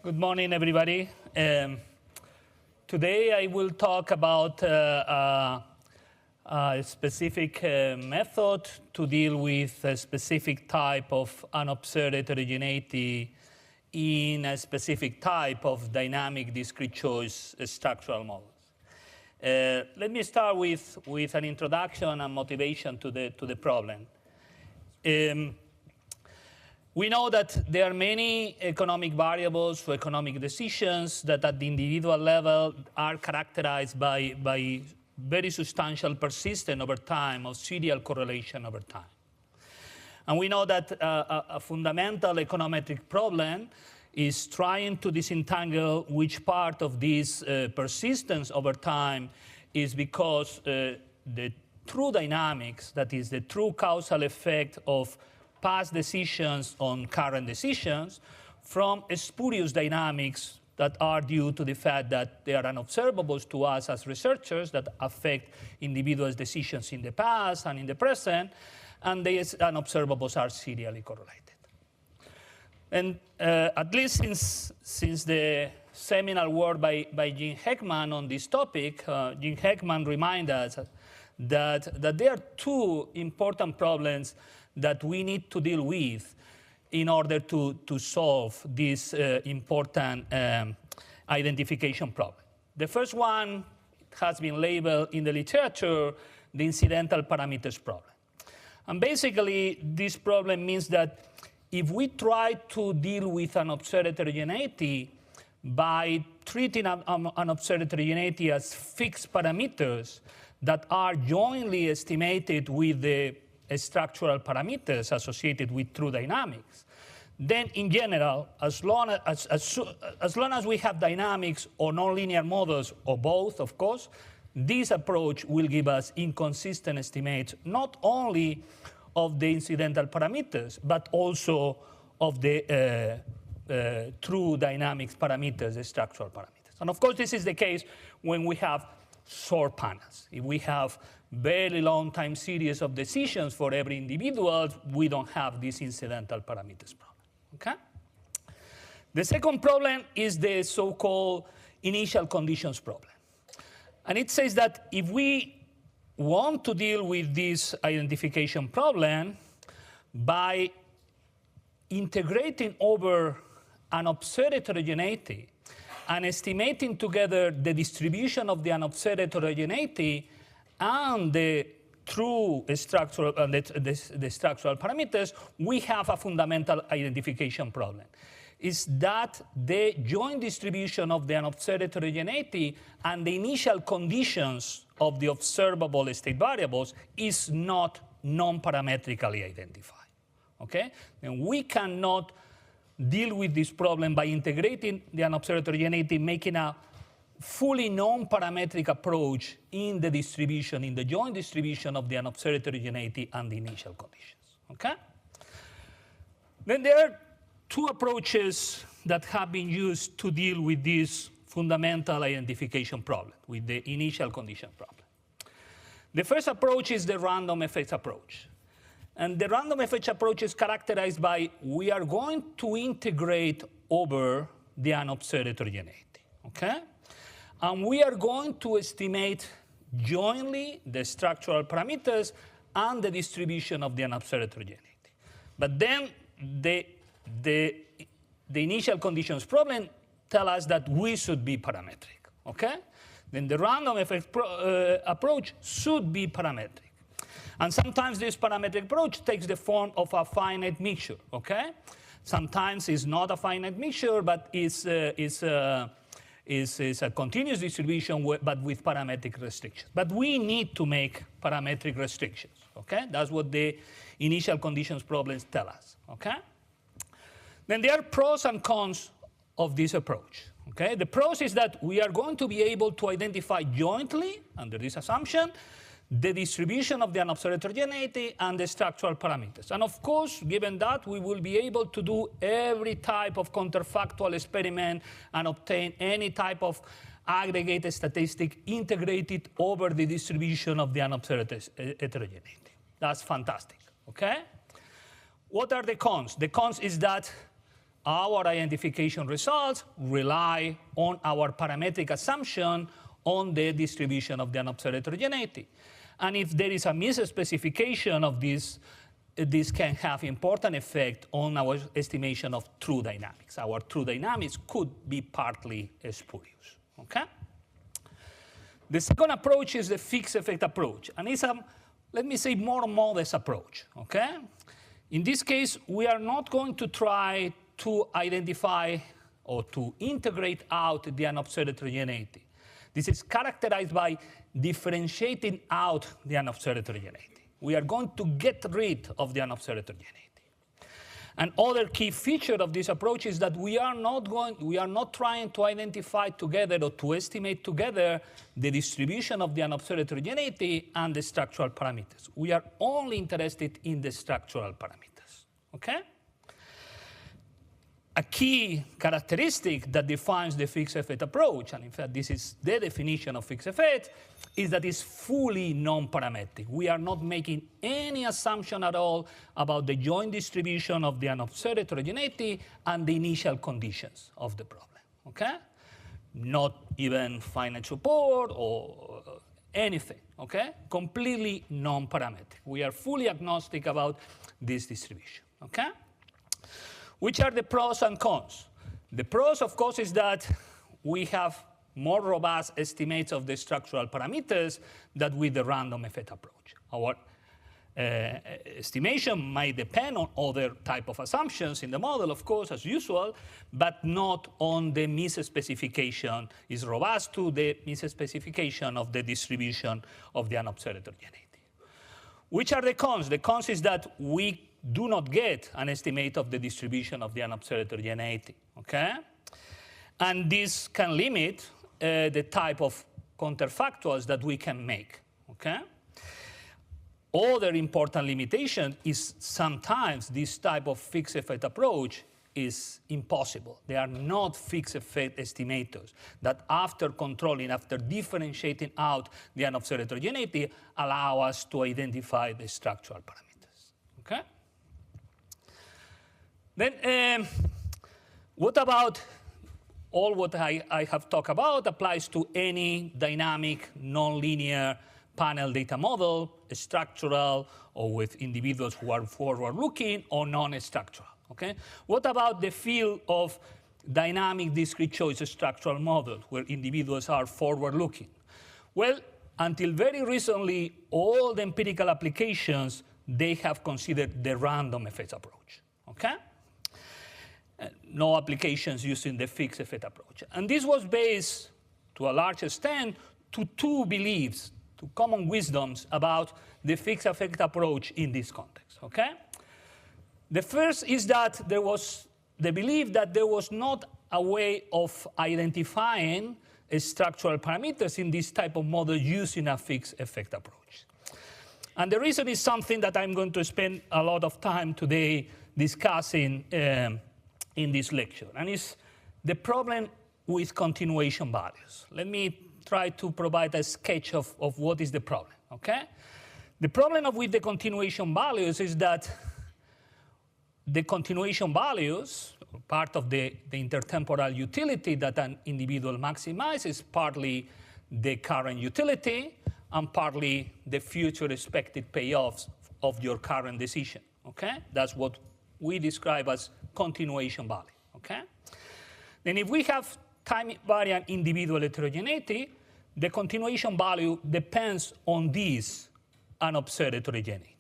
Good morning, everybody. Today I will talk about a specific method to deal with a specific type of unobserved heterogeneity in a specific type of dynamic discrete choice structural models. Let me start with an introduction and motivation to the problem. We know that there are many economic variables for economic decisions that at the individual level are characterized by very substantial persistence over time of serial correlation over time. And we know that a fundamental econometric problem is trying to disentangle which part of this persistence over time is because the true dynamics, that is the true causal effect of past decisions on current decisions, from spurious dynamics that are due to the fact that they are unobservables to us as researchers that affect individuals' decisions in the past and in the present, and these unobservables are serially correlated. And at least since the seminal work by Jim Heckman on this topic, Jim Heckman reminds us that there are two important problems that we need to deal with in order to solve this important identification problem. The first one has been labeled in the literature the incidental parameters problem. And basically, this problem means that if we try to deal with an observed heterogeneity by treating an observed heterogeneity as fixed parameters that are jointly estimated with the structural parameters associated with true dynamics, then in general, as long as we have dynamics or nonlinear models, or both, of course, this approach will give us inconsistent estimates not only of the incidental parameters, but also of the true dynamics parameters, the structural parameters. And of course, this is the case when we have short panels. If we have very long time series of decisions for every individual, we don't have this incidental parameters problem. Okay? The second problem is the so-called initial conditions problem. And it says that if we want to deal with this identification problem by integrating over an observed heterogeneity and estimating together the distribution of the unobserved heterogeneity and the true structural, the structural parameters, we have a fundamental identification problem. Is that the joint distribution of the unobserved heterogeneity and the initial conditions of the observable state variables is not non-parametrically identified. Okay? And we cannot deal with this problem by integrating the unobserved heterogeneity, making a fully non-parametric approach in the distribution, in the joint distribution of the unobserved heterogeneity and the initial conditions. Okay? Then there are two approaches that have been used to deal with this fundamental identification problem, with the initial condition problem. The first approach is the random effects approach. And the random effects approach is characterized by we are going to integrate over the unobserved heterogeneity. Okay? And we are going to estimate jointly the structural parameters and the distribution of the unobserved heterogeneity. But then the initial conditions problem tell us that we should be parametric. Okay? Then the random effect approach should be parametric. And sometimes this parametric approach takes the form of a finite mixture. Okay? Sometimes it's not a finite mixture, but it's a continuous distribution, but with parametric restrictions. But we need to make parametric restrictions. Okay? That's what the initial conditions problems tell us. Okay? Then there are pros and cons of this approach. Okay? The pros is that we are going to be able to identify jointly, under this assumption, the distribution of the unobserved heterogeneity and the structural parameters. And of course, given that, we will be able to do every type of counterfactual experiment and obtain any type of aggregate statistic integrated over the distribution of the unobserved heterogeneity. That's fantastic. Okay? What are the cons? The cons is that our identification results rely on our parametric assumption on the distribution of the unobserved heterogeneity. And if there is a misspecification of this, this can have important effect on our estimation of true dynamics. Our true dynamics could be partly spurious, okay? The second approach is the fixed effect approach, and it's a, let me say, more modest approach, okay? In this case, we are not going to try to identify or to integrate out the unobserved heterogeneity. This is characterized by differentiating out the unobserved heterogeneity. We are going to get rid of the unobserved heterogeneity. An other key feature of this approach is that we are not trying to identify together or to estimate together the distribution of the unobserved heterogeneity and the structural parameters. We are only interested in the structural parameters, okay? A key characteristic that defines the fixed effect approach, and in fact this is the definition of fixed effect, is that it's fully non-parametric. We are not making any assumption at all about the joint distribution of the unobserved heterogeneity and the initial conditions of the problem, okay? Not even finite support or anything, okay? Completely non-parametric. We are fully agnostic about this distribution, okay? Which are the pros and cons? The pros, of course, is that we have more robust estimates of the structural parameters than with the random effect approach. Our estimation might depend on other type of assumptions in the model, of course, as usual, but not on the misspecification. It's robust to the misspecification of the distribution of the unobserved heterogeneity. Which are the cons? The cons is that we do not get an estimate of the distribution of the unobserved heterogeneity, okay? And this can limit the type of counterfactuals that we can make, okay? Other important limitation is sometimes this type of fixed effect approach is impossible. They are not fixed effect estimators that after controlling, after differentiating out the unobserved heterogeneity, allow us to identify the structural parameters, okay? Then what about all what I have talked about applies to any dynamic, nonlinear panel data model, structural, or with individuals who are forward-looking, or non-structural, okay? What about the field of dynamic discrete choice structural model, where individuals are forward-looking? Well, until very recently, all the empirical applications, they have considered the random effects approach, okay? No applications using the fixed effect approach. And this was based, to a large extent, to two beliefs, two common wisdoms about the fixed effect approach in this context, okay? The first is that there was the belief that there was not a way of identifying structural parameters in this type of model using a fixed effect approach. And the reason is something that I'm going to spend a lot of time today discussing in this lecture, and it's the problem with continuation values. Let me try to provide a sketch of what is the problem, okay? The problem with the continuation values is that the continuation values, part of the intertemporal utility that an individual maximizes, partly the current utility and partly the future expected payoffs of your current decision, okay? That's what we describe as continuation value, okay? Then if we have time invariant individual heterogeneity, the continuation value depends on this unobserved heterogeneity.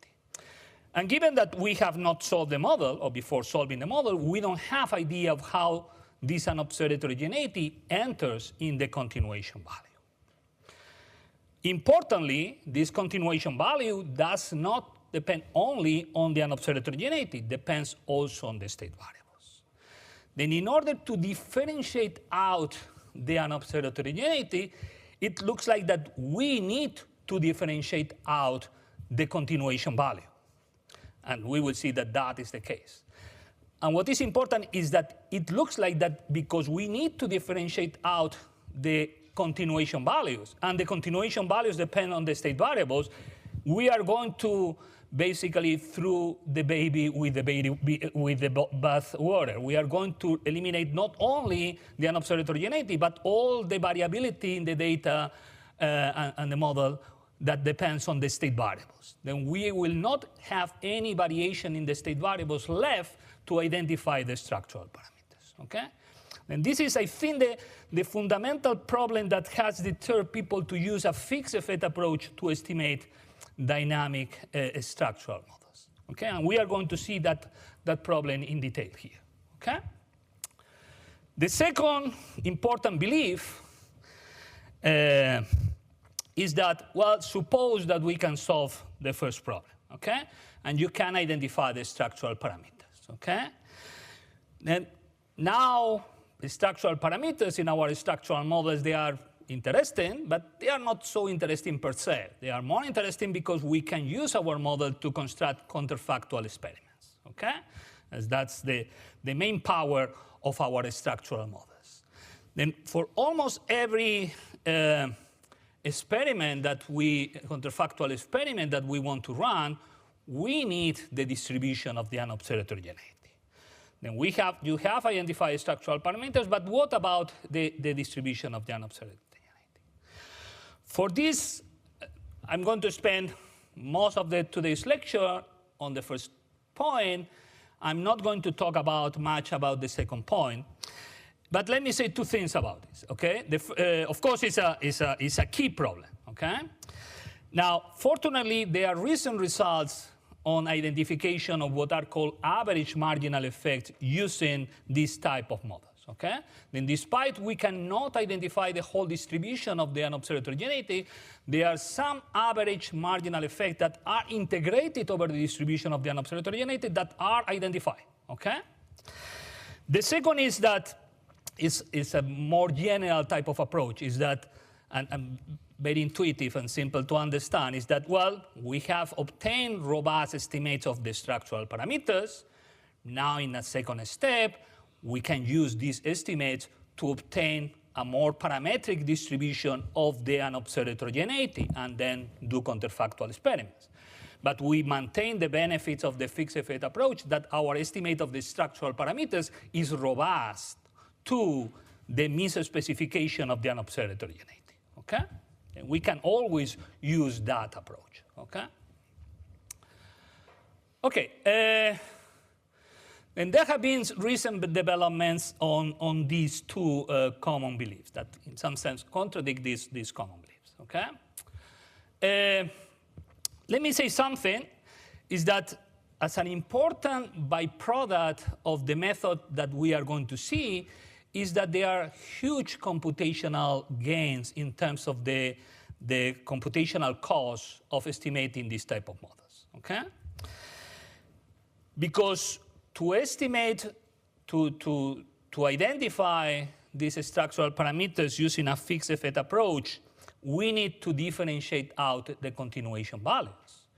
And given that we have not solved the model, or before solving the model, we don't have idea of how this unobserved heterogeneity enters in the continuation value. Importantly, this continuation value does not depend only on the unobserved heterogeneity, it depends also on the state variables. Then in order to differentiate out the unobserved heterogeneity, it looks like that we need to differentiate out the continuation value. And we will see that that is the case. And what is important is that it looks like that because we need to differentiate out the continuation values, and the continuation values depend on the state variables, we are going to basically throw the baby with the bath water. We are going to eliminate not only the unobserved heterogeneity, but all the variability in the data and the model that depends on the state variables. Then we will not have any variation in the state variables left to identify the structural parameters, okay? And this is, I think, the fundamental problem that has deterred people to use a fixed effect approach to estimate dynamic structural models, okay? And we are going to see that problem in detail here, okay? The second important belief is that, well, suppose that we can solve the first problem, okay? And you can identify the structural parameters, okay? Then now, the structural parameters in our structural models, they are interesting, but they are not so interesting per se. They are more interesting because we can use our model to construct counterfactual experiments, okay? As that's the main power of our structural models. Then for almost every counterfactual experiment that we want to run, we need the distribution of the unobserved heterogeneity. Then you have identified structural parameters, but what about the distribution of the unobserved heterogeneity? For this, I'm going to spend most of today's lecture on the first point. I'm not going to talk much about the second point. But let me say two things about this, okay? Of course, it's a key problem, okay? Now, fortunately, there are recent results on identification of what are called average marginal effects using this type of models, okay? Then despite we cannot identify the whole distribution of the unobserved heterogeneity, there are some average marginal effects that are integrated over the distribution of the unobserved heterogeneity that are identified, okay? The second is that it's a more general type of approach, is that, and very intuitive and simple to understand, is that, well, we have obtained robust estimates of the structural parameters. Now, in a second step, we can use these estimates to obtain a more parametric distribution of the unobserved heterogeneity and then do counterfactual experiments. But we maintain the benefits of the fixed effect approach that our estimate of the structural parameters is robust to the misspecification of the unobserved heterogeneity, okay? And we can always use that approach, okay? Okay, and there have been recent developments on these two common beliefs that in some sense contradict these common beliefs, okay? Let me say something, is that as an important byproduct of the method that we are going to see is that there are huge computational gains in terms of the computational cost of estimating this type of models, okay? Because to estimate, to identify these structural parameters using a fixed effect approach, we need to differentiate out the continuation values.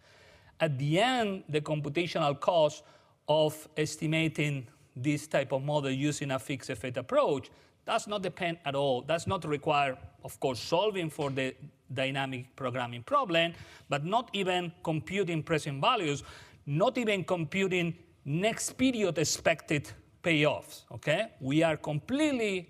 At the end, the computational cost of estimating this type of model using a fixed effect approach does not depend at all, does not require, of course, solving for the dynamic programming problem, but not even computing present values, not even computing next period expected payoffs, okay? We are completely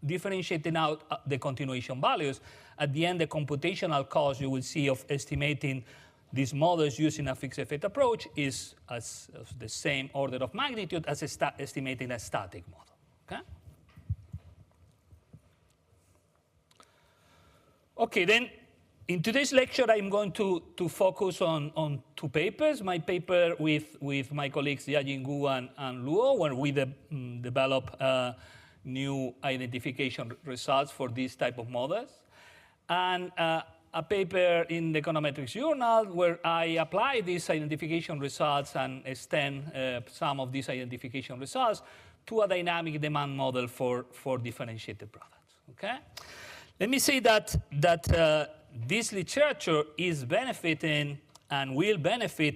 differentiating out the continuation values. At the end, the computational cost you will see of estimating these models using a fixed effect approach is as the same order of magnitude as estimating a static model, okay? Okay, then in today's lecture, I'm going to focus on two papers. My paper with my colleagues Yajin Gu and Luo, where we develop new identification results for these type of models. And a paper in the Econometrics journal where I apply these identification results and extend some of these identification results to a dynamic demand model for differentiated products, okay? Let me say that this literature is benefiting and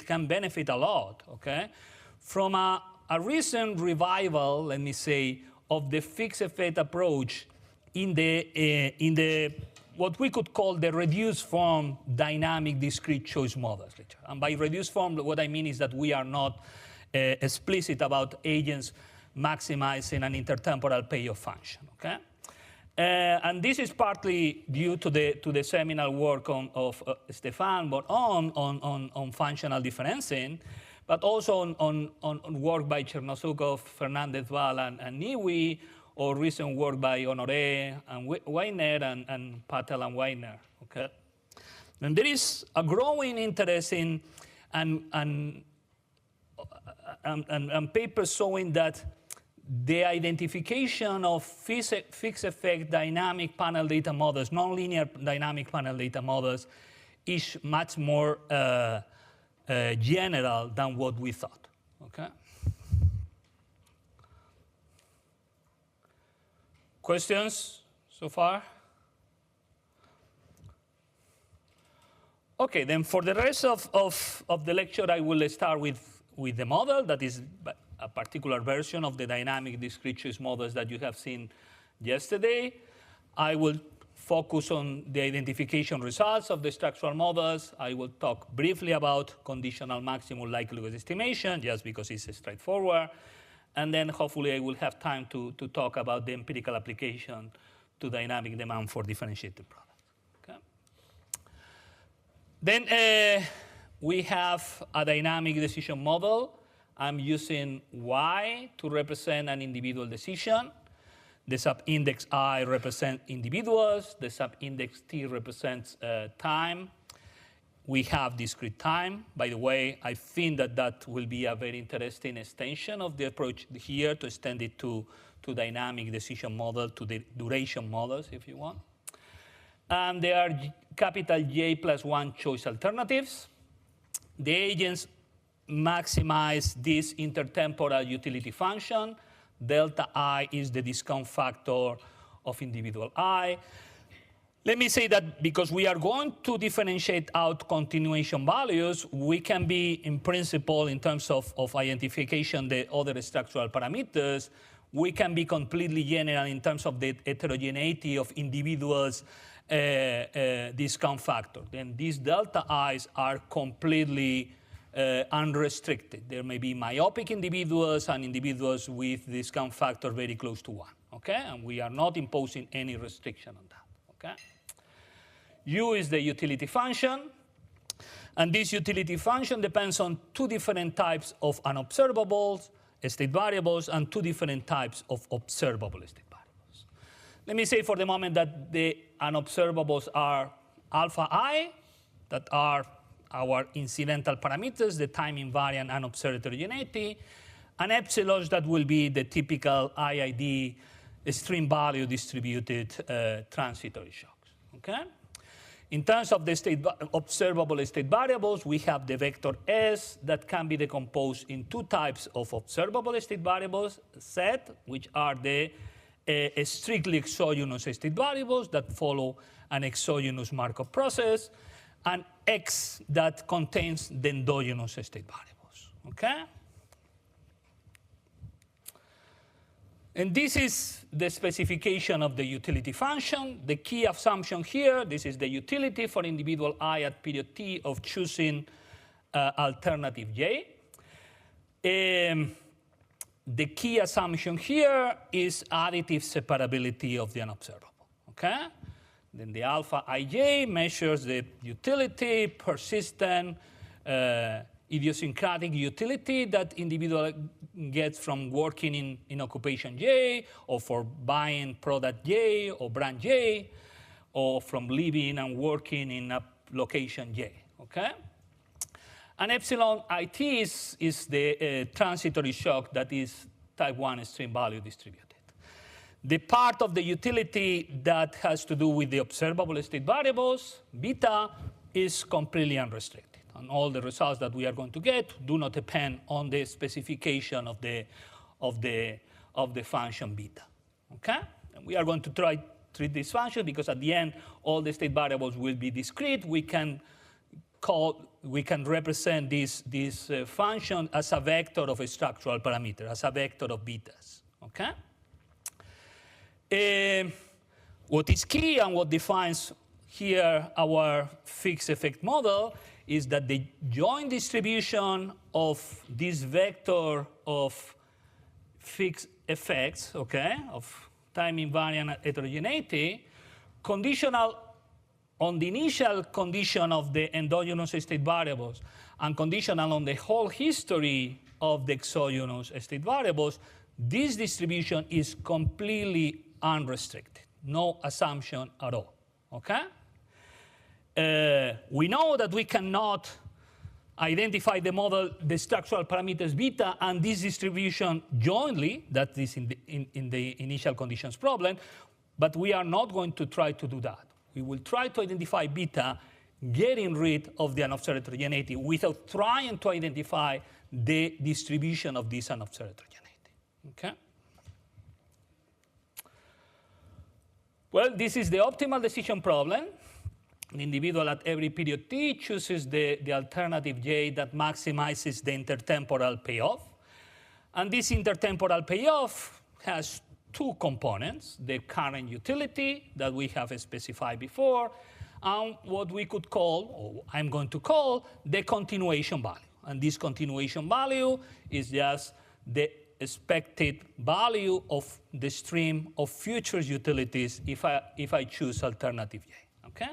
can benefit a lot, okay? From a recent revival, let me say, of the fixed effect approach in the what we could call the reduced form dynamic discrete choice models. And by reduced form, what I mean is that we are not explicit about agents maximizing an intertemporal payoff function. Okay? And this is partly due to the seminal work of Stefan Bon on functional differencing, but also on work by Chernosukov, Fernandez-Val, and Niwi, or recent work by Honoré and Weiner and Patel and Weiner. Okay? And there is a growing interest in and papers showing that the identification of fixed effect dynamic panel data models, nonlinear dynamic panel data models, is much more general than what we thought. Okay? Questions so far? Okay, then for the rest of the lecture, I will start with the model that is a particular version of the dynamic discrete choice models that you have seen yesterday. I will focus on the identification results of the structural models. I will talk briefly about conditional maximum likelihood estimation, just because it's straightforward. And then hopefully I will have time to talk about the empirical application to dynamic demand for differentiated products. Okay? Then we have a dynamic decision model. I'm using Y to represent an individual decision. The subindex I represents individuals. The subindex T represents time. We have discrete time. By the way, I think that will be a very interesting extension of the approach here, to extend it to dynamic decision model, to the duration models, if you want. And there are capital J plus 1 choice alternatives. The agents maximize this intertemporal utility function. Delta I is the discount factor of individual I. Let me say that because we are going to differentiate out continuation values, we can be, in principle, in terms of identification, the other structural parameters, we can be completely general in terms of the heterogeneity of individuals' discount factor. Then these delta I's are completely unrestricted. There may be myopic individuals and individuals with discount factor very close to 1. Okay? And we are not imposing any restriction on that. Okay? U is the utility function. And this utility function depends on two different types of unobservables, state variables, and two different types of observable state variables. Let me say for the moment that the unobservables are alpha I, that are our incidental parameters, the time invariant unobserved heterogeneity, and epsilons that will be the typical IID extreme value distributed transitory shocks. Okay? In terms of the observable state variables, we have the vector S that can be decomposed in two types of observable state variables, Z, which are the strictly exogenous state variables that follow an exogenous Markov process, and X that contains the endogenous state variables. Okay? And this is the specification of the utility function. The key assumption here, this is the utility for individual I at period T of choosing alternative J. The key assumption here is additive separability of the unobservable. Okay? Then the alpha ij measures the utility, persistent, idiosyncratic utility that individual gets from working in occupation J, or for buying product J or brand J, or from living and working in a location J. Okay? And epsilon it is the transitory shock that is type 1 extreme value distributed. The part of the utility that has to do with the observable state variables, beta, is completely unrestricted. And all the results that we are going to get do not depend on the specification of the function beta. Okay? And we are going to try to treat this function because at the end, all the state variables will be discrete. We can represent this function as a vector of a structural parameter, as a vector of betas. Okay? What is key and what defines here our fixed effect model is that the joint distribution of this vector of fixed effects, okay, of time invariant heterogeneity, conditional on the initial condition of the endogenous state variables and conditional on the whole history of the exogenous state variables, this distribution is completely unrestricted, no assumption at all, okay? We know that we cannot identify the structural parameters beta and this distribution jointly, that is in the initial conditions problem, but we are not going to try to do that. We will try to identify beta, getting rid of the unobserved heterogeneity without trying to identify the distribution of this unobserved heterogeneity, okay? Well, this is the optimal decision problem. The individual at every period t chooses the alternative j that maximizes the intertemporal payoff. And this intertemporal payoff has two components, the current utility that we have specified before, and what we could call, or I'm going to call, the continuation value. And this continuation value is just the expected value of the stream of future utilities if I choose alternative j, okay?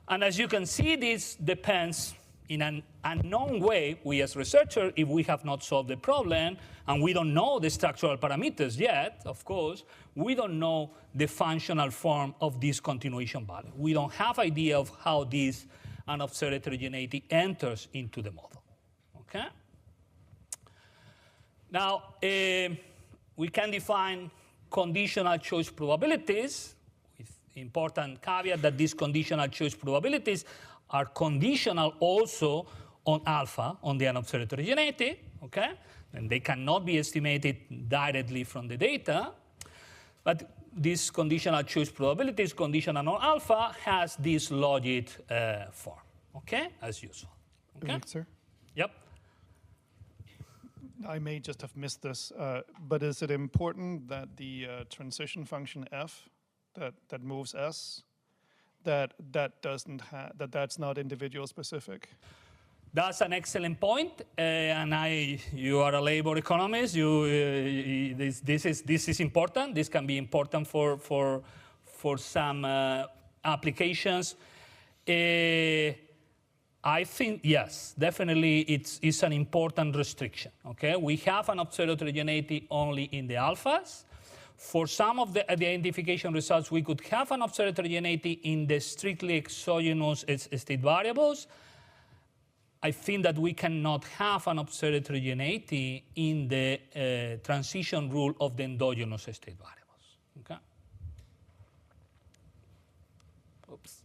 And as you can see, this depends in an unknown way, we as researchers, if we have not solved the problem, and we don't know the structural parameters yet, of course, we don't know the functional form of this continuation value. We don't have idea of how this unobserved heterogeneity enters into the model, okay? Now, we can define conditional choice probabilities, important caveat that these conditional choice probabilities are conditional also on alpha, on the unobserved heterogeneity, okay? And they cannot be estimated directly from the data. But this conditional choice probabilities, conditional on alpha, has this logit form, okay? As usual, okay? Sir? Yep. I may just have missed this, but is it important that the transition function f that moves S, that's not individual specific? That's an excellent point, and you are a labor economist. This is important. This can be important for some applications. I think yes, definitely it's an important restriction. Okay, we have an observed heterogeneity only in the alphas. For some of the identification results, we could have an observed heterogeneity in the strictly exogenous state variables. I think that we cannot have an observed heterogeneity in the transition rule of the endogenous state variables. Okay. Oops.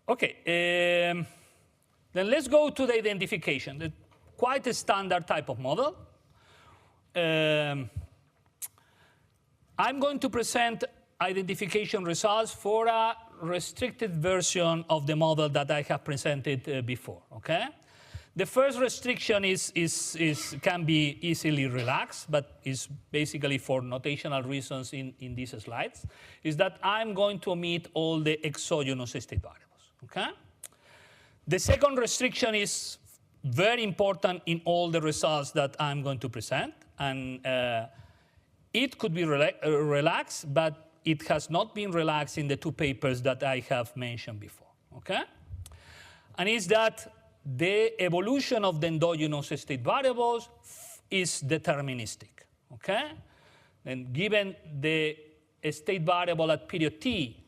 Okay, then let's go to the identification. Quite a standard type of model. I'm going to present identification results for a restricted version of the model that I have presented before, okay? The first restriction can be easily relaxed, but is basically for notational reasons in these slides, is that I'm going to omit all the exogenous state variables. Okay? The second restriction is very important in all the results that I'm going to present. And it could be relaxed, but it has not been relaxed in the two papers that I have mentioned before. Okay? And it's that the evolution of the endogenous state variables is deterministic. Okay? And given the state variable at period t,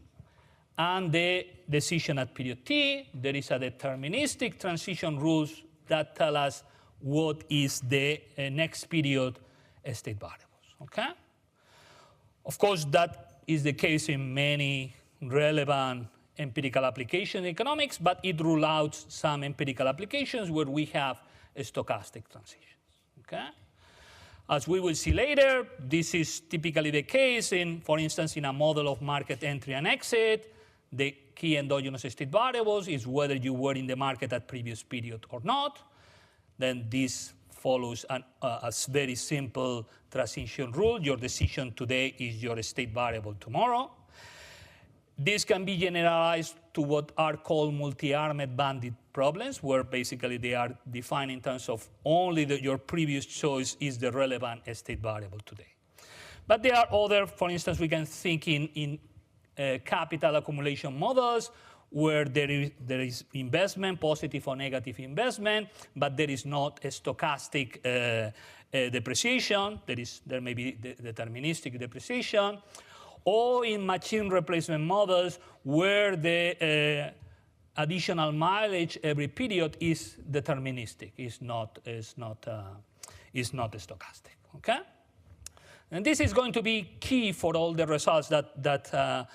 and the decision at period t, there is a deterministic transition rules that tell us what is the next period state variables, okay? Of course, that is the case in many relevant empirical applications in economics, but it rules out some empirical applications where we have stochastic transitions, okay? As we will see later, this is typically the case in, for instance, in a model of market entry and exit. The key endogenous state variables is whether you were in the market at previous period or not. then this follows a very simple transition rule. Your decision today is your state variable tomorrow. This can be generalized to what are called multi-armed bandit problems, where basically they are defined in terms of only your previous choice is the relevant state variable today. But there are other, for instance, we can think in capital accumulation models where there is investment, positive or negative investment, but there is not a stochastic depreciation. There may be deterministic depreciation. Or in machine replacement models where the additional mileage every period is deterministic, is not stochastic. Okay? And this is going to be key for all the results that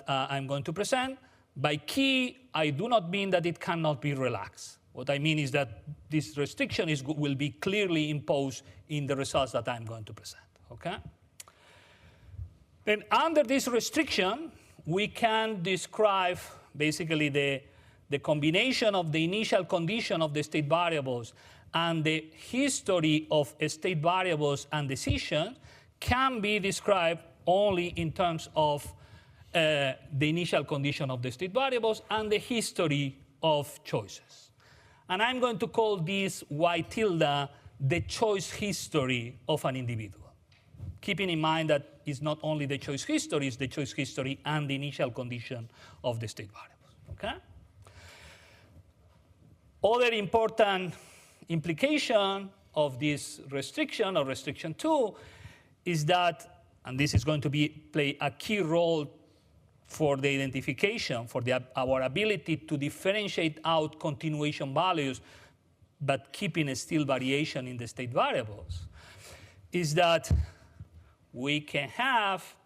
I'm going to present. By key, I do not mean that it cannot be relaxed. What I mean is that this restriction will be clearly imposed in the results that I'm going to present. Okay? Then under this restriction, we can describe basically the combination of the initial condition of the state variables and the history of state variables and decisions can be described only in terms of the initial condition of the state variables and the history of choices. And I'm going to call this Y tilde the choice history of an individual. Keeping in mind that it's not only the choice history, it's the choice history and the initial condition of the state variables. Okay? Other important implication of this restriction, or restriction 2, is that, and this is going to play a key role for the identification, for our ability to differentiate out continuation values, but keeping still variation in the state variables, is that we can have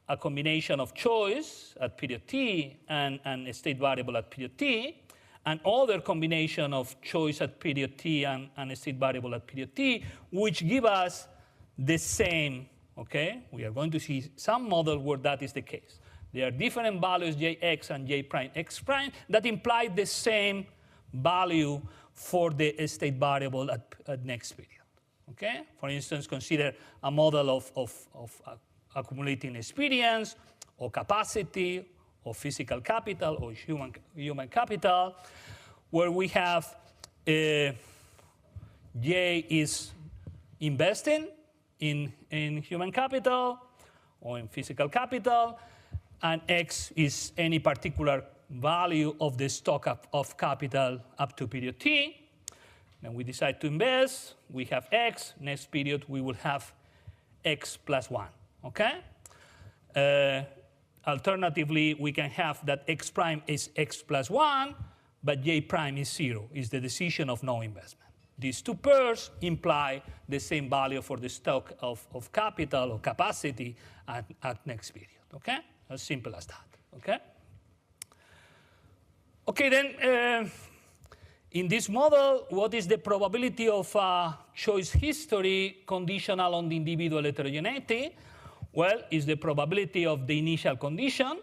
a combination of choice at period t and a state variable at period t, and other combination of choice at period t and a state variable at period t, which give us the same. Okay, we are going to see some model where that is the case. There are different values, jx and j prime x prime, that imply the same value for the state variable at next period. Okay, for instance, consider a model of accumulating experience, or capacity, or physical capital, or human capital, where we have j is investing in human capital or in physical capital, and x is any particular value of the stock of capital up to period t. Then we decide to invest, we have x, next period we will have x plus 1, okay? Alternatively, we can have that x prime is x plus 1, but j prime is 0, is the decision of no investment. These two pairs imply the same value for the stock of capital or capacity at next period, okay? As simple as that, okay? Okay, then in this model, what is the probability of choice history conditional on the individual heterogeneity? Well, it's the probability of the initial condition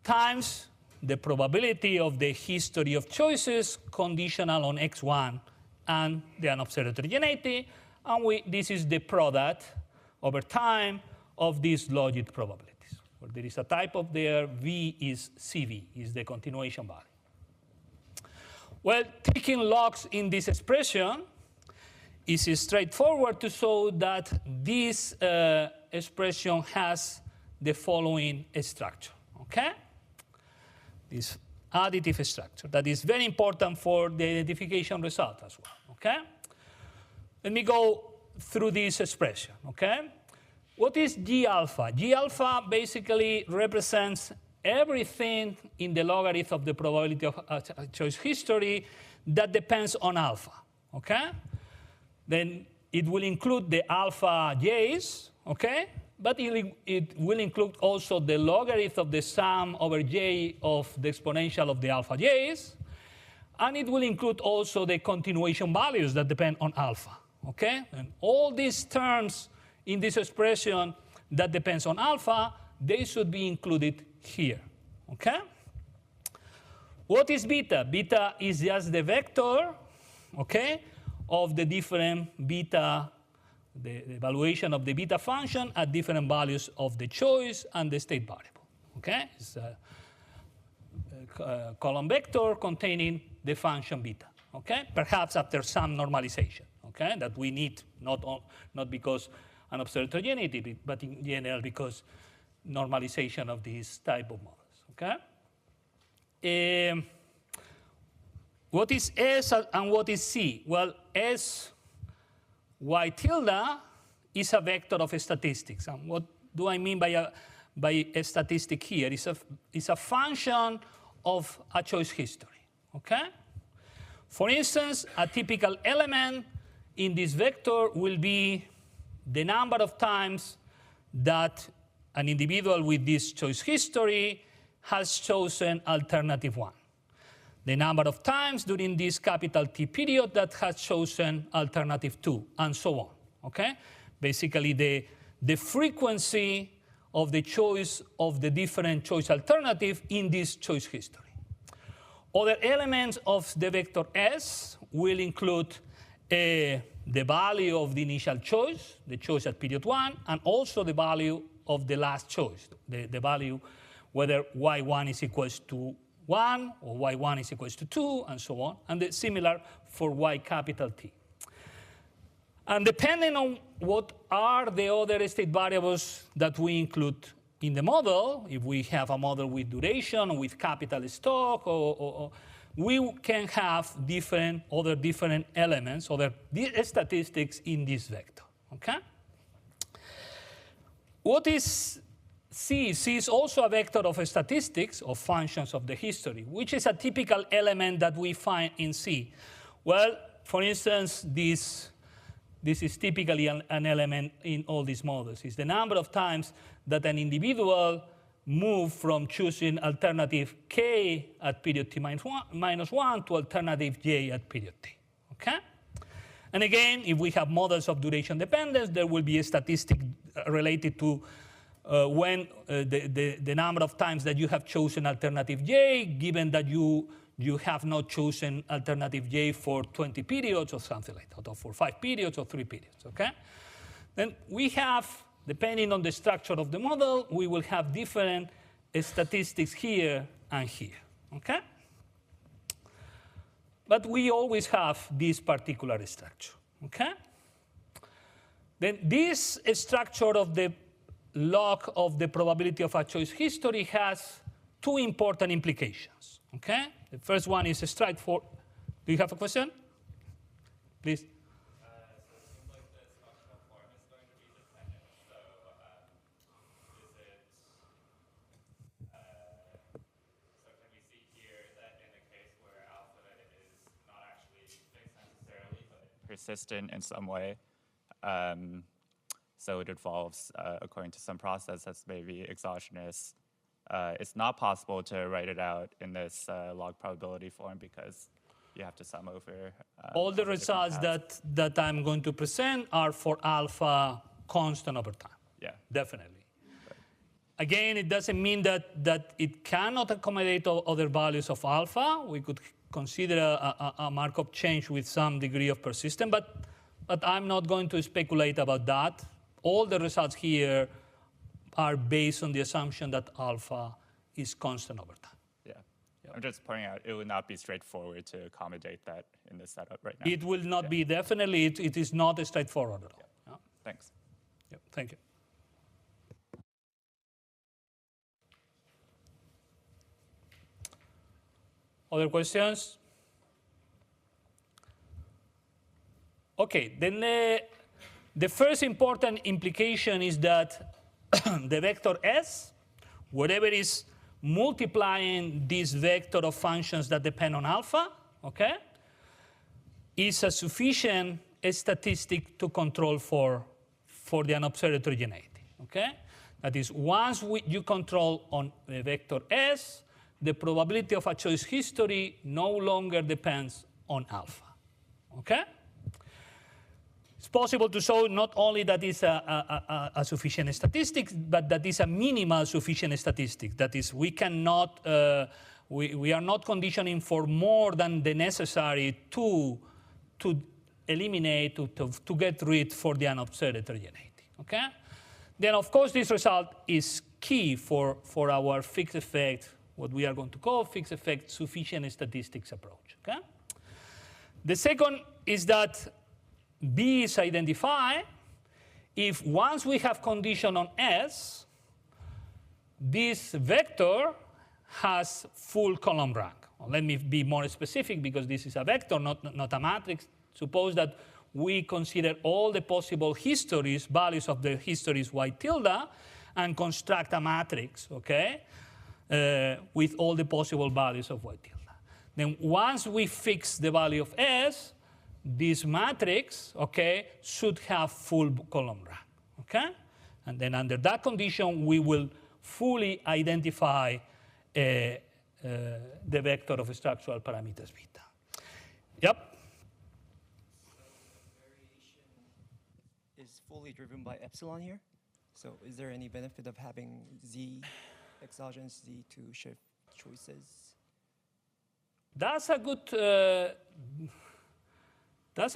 times the probability of the history of choices conditional on x1 and the unobserved heterogeneity. And this is the product over time of these logit probabilities, where there is a type of there, V is CV, is the continuation value. Well, taking logs in this expression is straightforward to show that this expression has the following structure, okay? This additive structure that is very important for the identification result as well, okay? Let me go through this expression, okay? What is G alpha? G alpha basically represents everything in the logarithm of the probability of choice history that depends on alpha, okay? Then it will include the alpha j's, okay? But it will include also the logarithm of the sum over j of the exponential of the alpha j's. And it will include also the continuation values that depend on alpha, okay? And all these terms in this expression that depends on alpha, they should be included here, okay? What is beta? Beta is just the vector, okay, of the different beta, the evaluation of the beta function at different values of the choice and the state variable, okay? It's a column vector containing the function beta, okay? Perhaps after some normalization, okay, that we need, not because an observed heterogeneity, but in general because normalization of these type of models, okay? What is S and what is C? Well, S y tilde is a vector of statistics. And what do I mean by a statistic here? It's a function of a choice history, okay? For instance, a typical element in this vector will be the number of times that an individual with this choice history has chosen alternative 1. The number of times during this capital T period that has chosen alternative 2, and so on, okay? Basically, the frequency of the choice of the different choice alternative in this choice history. Other elements of the vector S will include the value of the initial choice, the choice at period 1, and also the value of the last choice, the value whether y1 is equals to 1 or y1 is equals to 2, and so on, and similar for y capital T. And depending on what are the other state variables that we include in the model, if we have a model with duration or with capital stock, or we can have other different elements, other statistics in this vector, okay? What is C? C is also a vector of statistics, of functions of the history, which is a typical element that we find in C. Well, for instance, this is typically an element in all these models. It's the number of times that an individual moves from choosing alternative K at period T minus 1 to alternative J at period T, okay? And again, if we have models of duration dependence, there will be a statistic related to when the number of times that you have chosen alternative J, given that you have not chosen alternative J for 20 periods or something like that, or for 5 periods or 3 periods, okay? Then we have, depending on the structure of the model, we will have different statistics here and here, okay? But we always have this particular structure, okay? Then this structure of the log of the probability of a choice history has two important implications, okay? The first one is straightforward. Do you have a question? Please. So it seems like the structural form is going to be dependent. So so can we see here that in the case where alpha is not actually fixed necessarily, but persistent in some way, so it involves, according to some process that's maybe exogenous, it's not possible to write it out in this log probability form because you have to sum over. All the results that I'm going to present are for alpha constant over time. Yeah. Definitely. Right. Again, it doesn't mean that it cannot accommodate other values of alpha. We could consider a Markov change with some degree of persistence, but I'm not going to speculate about that. All the results here are based on the assumption that alpha is constant over time. Yeah. Yep. I'm just pointing out it would not be straightforward to accommodate that in this setup right now. It will not be, definitely. It is not straightforward at all. Yeah. Yeah. Thanks. Yep. Thank you. Other questions? Okay, then the first important implication is that the vector S, whatever is multiplying this vector of functions that depend on alpha, okay, is a sufficient statistic to control for the unobserved heterogeneity, okay? That is, once you control on the vector S, the probability of a choice history no longer depends on alpha, okay? It's possible to show not only that it's a sufficient statistic, but that is a minimal sufficient statistic. That is, we cannot We are not conditioning for more than the necessary to eliminate, to get rid for the unobserved heterogeneity, okay? Then, of course, this result is key for our fixed effect, what we are going to call fixed effect sufficient statistics approach, okay? The second is that B is identified if once we have condition on S, this vector has full column rank. Well, let me be more specific because this is a vector, not a matrix. Suppose that we consider all the possible histories, values of the histories y tilde, and construct a matrix, okay, with all the possible values of y tilde. Then once we fix the value of S, this matrix, okay, should have full column rank, okay? And then under that condition, we will fully identify the vector of structural parameters beta. Yep. Variation is fully driven by epsilon here. So is there any benefit of having Z, exogenous Z to shift choices? That's a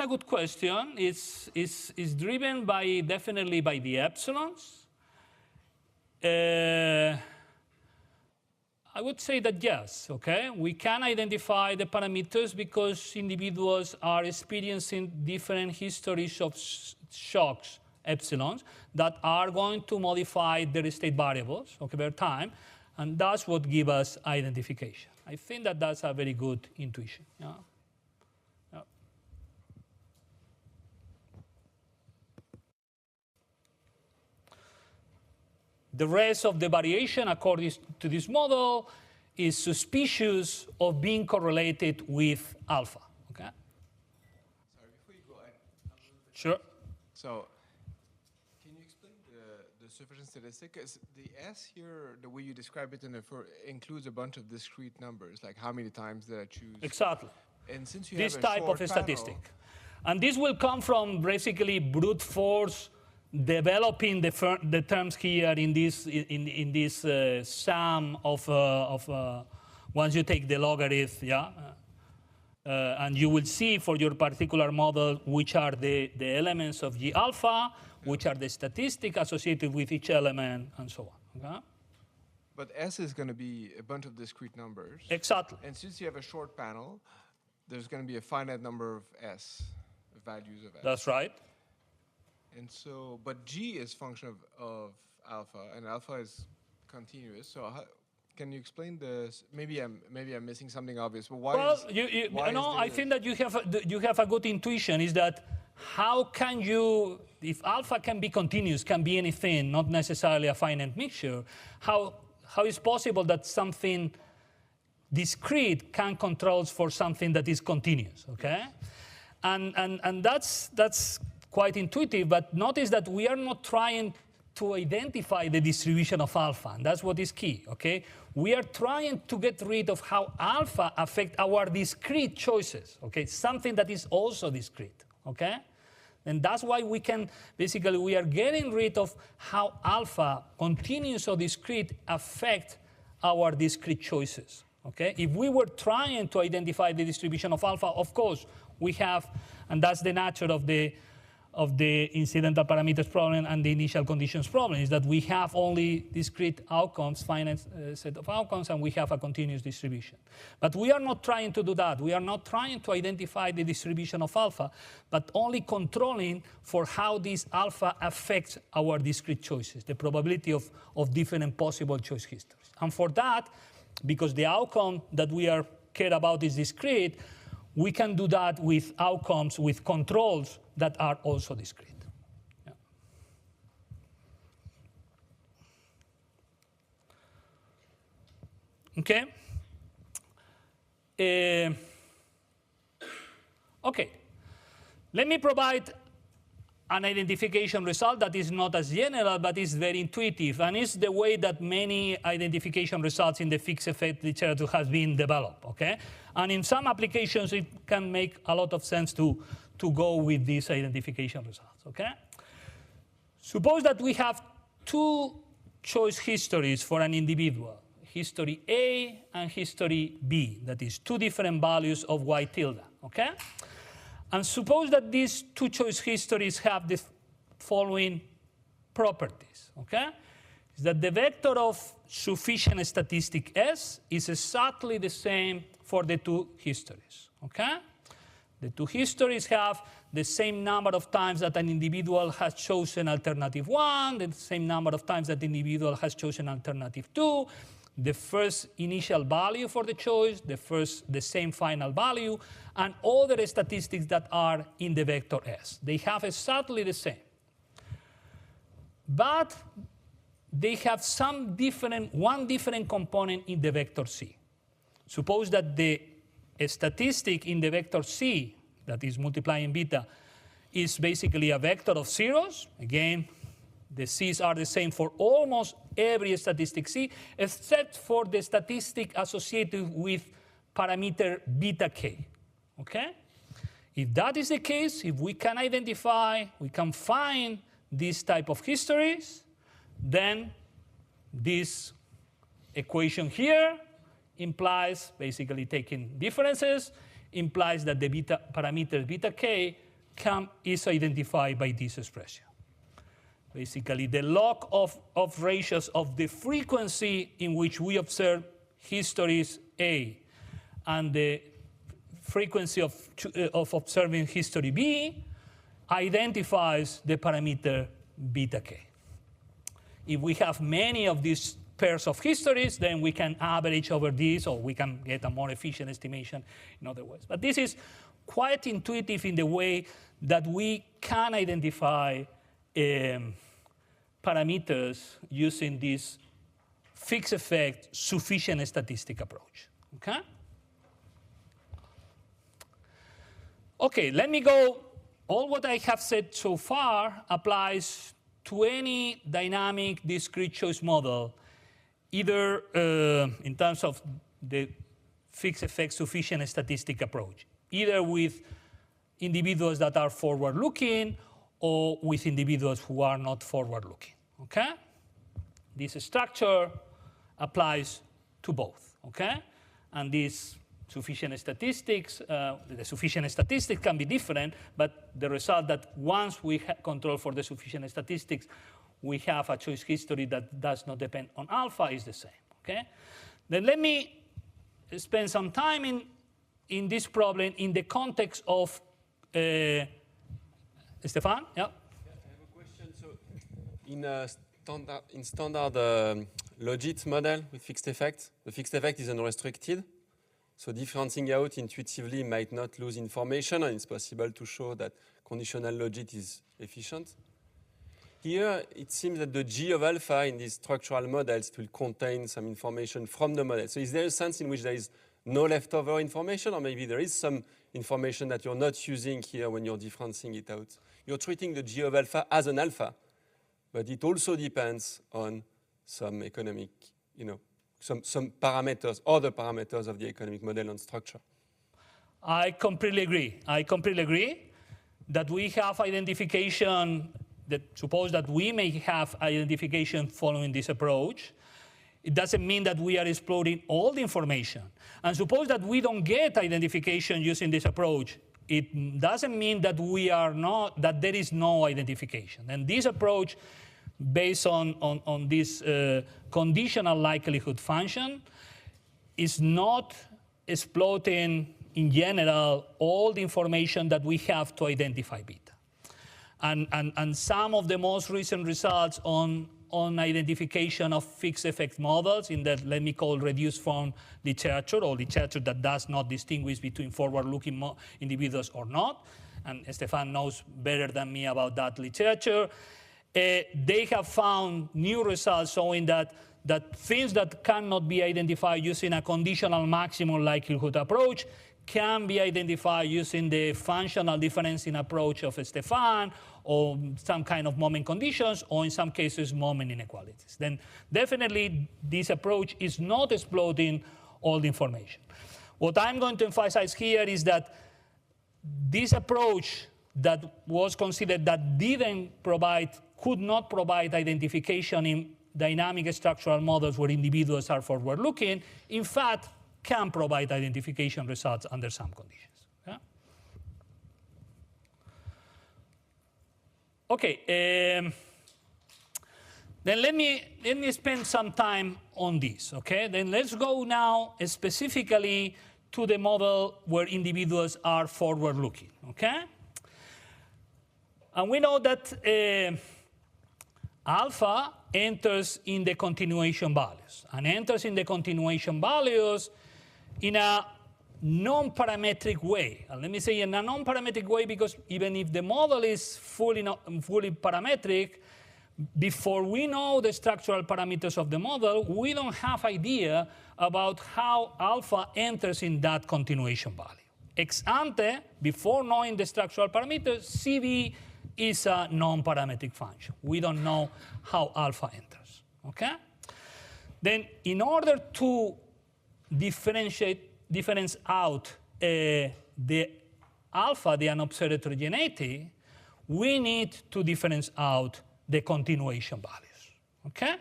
good question. It's driven by definitely by the epsilons. I would say that yes, okay? We can identify the parameters because individuals are experiencing different histories of shocks, epsilons, that are going to modify their state variables, okay, over time, and that's what gives us identification. I think that that's a very good intuition, yeah? Yeah. The rest of the variation, according to this model, is suspicious of being correlated with alpha. Okay? Sorry, before you go, Sure. So, can you explain the sufficient statistic? 'Cause the S here, the way you describe it includes a bunch of discrete numbers, like how many times did I choose? Exactly. And since you This have a type short of a panel, statistic. And this will come from basically brute force developing the terms here in this sum of once you take the logarithm, yeah, and you will see for your particular model which are the elements of G alpha, which are the statistics associated with each element, and so on. Okay? But S is going to be a bunch of discrete numbers. Exactly. And since you have a short panel, there's going to be a finite number of S, values of S. That's right. And so, but G is function of alpha, and alpha is continuous. So can you explain this? Maybe I'm missing something obvious. But why? Well, I this? think that you have a good intuition. Is that how can you, if alpha can be continuous, can be anything, not necessarily a finite mixture? How is possible that something discrete can control for something that is continuous? Okay, and that's quite intuitive, but notice that we are not trying to identify the distribution of alpha, and that's what is key, okay? We are trying to get rid of how alpha affect our discrete choices, okay? Something that is also discrete, okay? And that's why we are getting rid of how alpha, continuous or discrete, affect our discrete choices, okay? If we were trying to identify the distribution of alpha, of course, we have, and that's the nature of the incidental parameters problem and the initial conditions problem, is that we have only discrete outcomes, finite set of outcomes, and we have a continuous distribution. But we are not trying to do that. We are not trying to identify the distribution of alpha, but only controlling for how this alpha affects our discrete choices, the probability of different possible choice histories. And for that, because the outcome that we care about is discrete, we can do that with outcomes, with controls that are also discrete. Yeah. Okay. Okay. Let me provide an identification result that is not as general, but is very intuitive, and is the way that many identification results in the fixed effect literature has been developed, okay? And in some applications, it can make a lot of sense to go with these identification results, okay? Suppose that we have two choice histories for an individual. history A and history B, that is two different values of y tilde, okay? And suppose that these two choice histories have the following properties, okay? Is that the vector of sufficient statistic S is exactly the same for the two histories, okay? The two histories have the same number of times that an individual has chosen alternative 1, the same number of times that the individual has chosen alternative 2, the first initial value for the choice, the same final value, and other statistics that are in the vector S. They have exactly the same. But they have one different component in the vector C. Suppose that the statistic in the vector C, that is multiplying beta, is basically a vector of zeros. Again, the C's are the same for almost every statistic C, except for the statistic associated with parameter beta k, okay? If that is the case, if we can identify, we can find this type of histories, then this equation here implies, basically taking differences, implies that the parameter beta k is identified by this expression. Basically, the log of ratios of the frequency in which we observe histories A and the frequency of observing history B identifies the parameter beta k. If we have many of these pairs of histories, then we can average over this, or we can get a more efficient estimation in other ways. But this is quite intuitive in the way that we can identify parameters using this fixed effect sufficient statistic approach, okay? Okay, let me go. All what I have said so far applies to any dynamic discrete choice model, either in terms of the fixed effect sufficient statistic approach, either with individuals that are forward-looking or with individuals who are not forward-looking, okay? This structure applies to both, okay? And these sufficient statistics, the sufficient statistics can be different, but the result that once we control for the sufficient statistics, we have a choice history that does not depend on alpha is the same, okay? Then let me spend some time in this problem in the context of Stefan, yeah? I have a question. So in standard logit model with fixed effect, the fixed effect is unrestricted. So differencing out intuitively might not lose information, and it's possible to show that conditional logit is efficient. Here, it seems that the G of alpha in these structural models will contain some information from the model. So is there a sense in which there is no leftover information, or maybe there is some information that you're not using here when you're differencing it out? You're treating the G of alpha as an alpha, but it also depends on some economic, some parameters, other parameters of the economic model on structure. I completely agree. I completely agree that we have identification, that suppose that we may have identification following this approach. It doesn't mean that we are exploring all the information. And suppose that we don't get identification using this approach. It doesn't mean that that there is no identification. And this approach, based on this conditional likelihood function, is not exploiting, in general, all the information that we have to identify beta. And some of the most recent results on identification of fixed effect models in that, let me call, reduced form literature, or literature that does not distinguish between forward-looking individuals or not, and Stefan knows better than me about that literature, they have found new results showing that things that cannot be identified using a conditional maximum likelihood approach can be identified using the functional differencing approach of Stefan, or some kind of moment conditions, or in some cases, moment inequalities. Then definitely this approach is not exploiting all the information. What I'm going to emphasize here is that this approach that was considered that could not provide identification in dynamic structural models where individuals are forward-looking, in fact, can provide identification results under some conditions. Okay, then let me spend some time on this, okay? Then let's go now specifically to the model where individuals are forward-looking, okay? And we know that alpha enters in the continuation values, and enters in the continuation values in a non-parametric way. And let me say in a non-parametric way because even if the model is fully parametric, before we know the structural parameters of the model, we don't have idea about how alpha enters in that continuation value. Ex ante, before knowing the structural parameters, CV is a non-parametric function. We don't know how alpha enters, okay? Then in order to difference out the alpha, the unobserved heterogeneity, we need to difference out the continuation values, okay?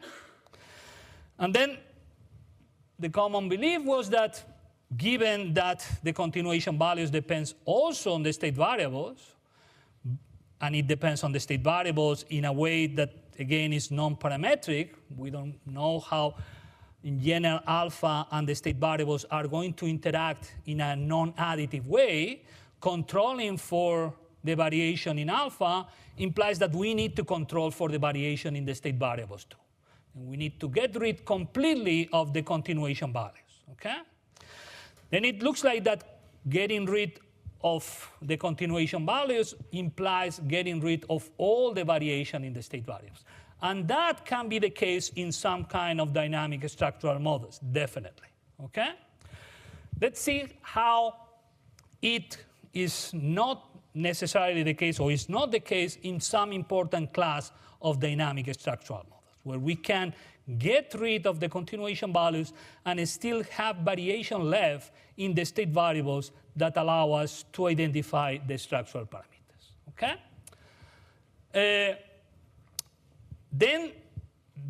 And then the common belief was that given that the continuation values depends also on the state variables, and it depends on the state variables in a way that, again, is non-parametric, we don't know how, in general, alpha and the state variables are going to interact in a non-additive way, controlling for the variation in alpha implies that we need to control for the variation in the state variables too. And we need to get rid completely of the continuation values, okay? Then it looks like that getting rid of the continuation values implies getting rid of all the variation in the state variables. And that can be the case in some kind of dynamic structural models, definitely, okay? Let's see how it is not necessarily the case, or is not the case in some important class of dynamic structural models, where we can get rid of the continuation values and still have variation left in the state variables that allow us to identify the structural parameters, okay? Then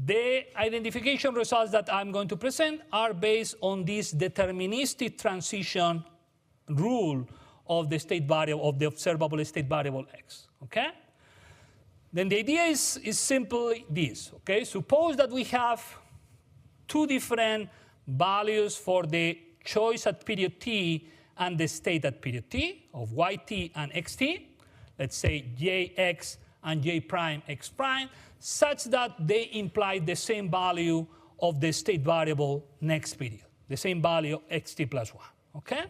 the identification results that I'm going to present are based on this deterministic transition rule of the state variable, of the observable state variable x, okay? Then the idea is simply this, okay? Suppose that we have two different values for the choice at period t and the state at period t of yt and xt, let's say jx and j prime x prime, such that they imply the same value of the state variable next period, the same value of xt plus 1, okay?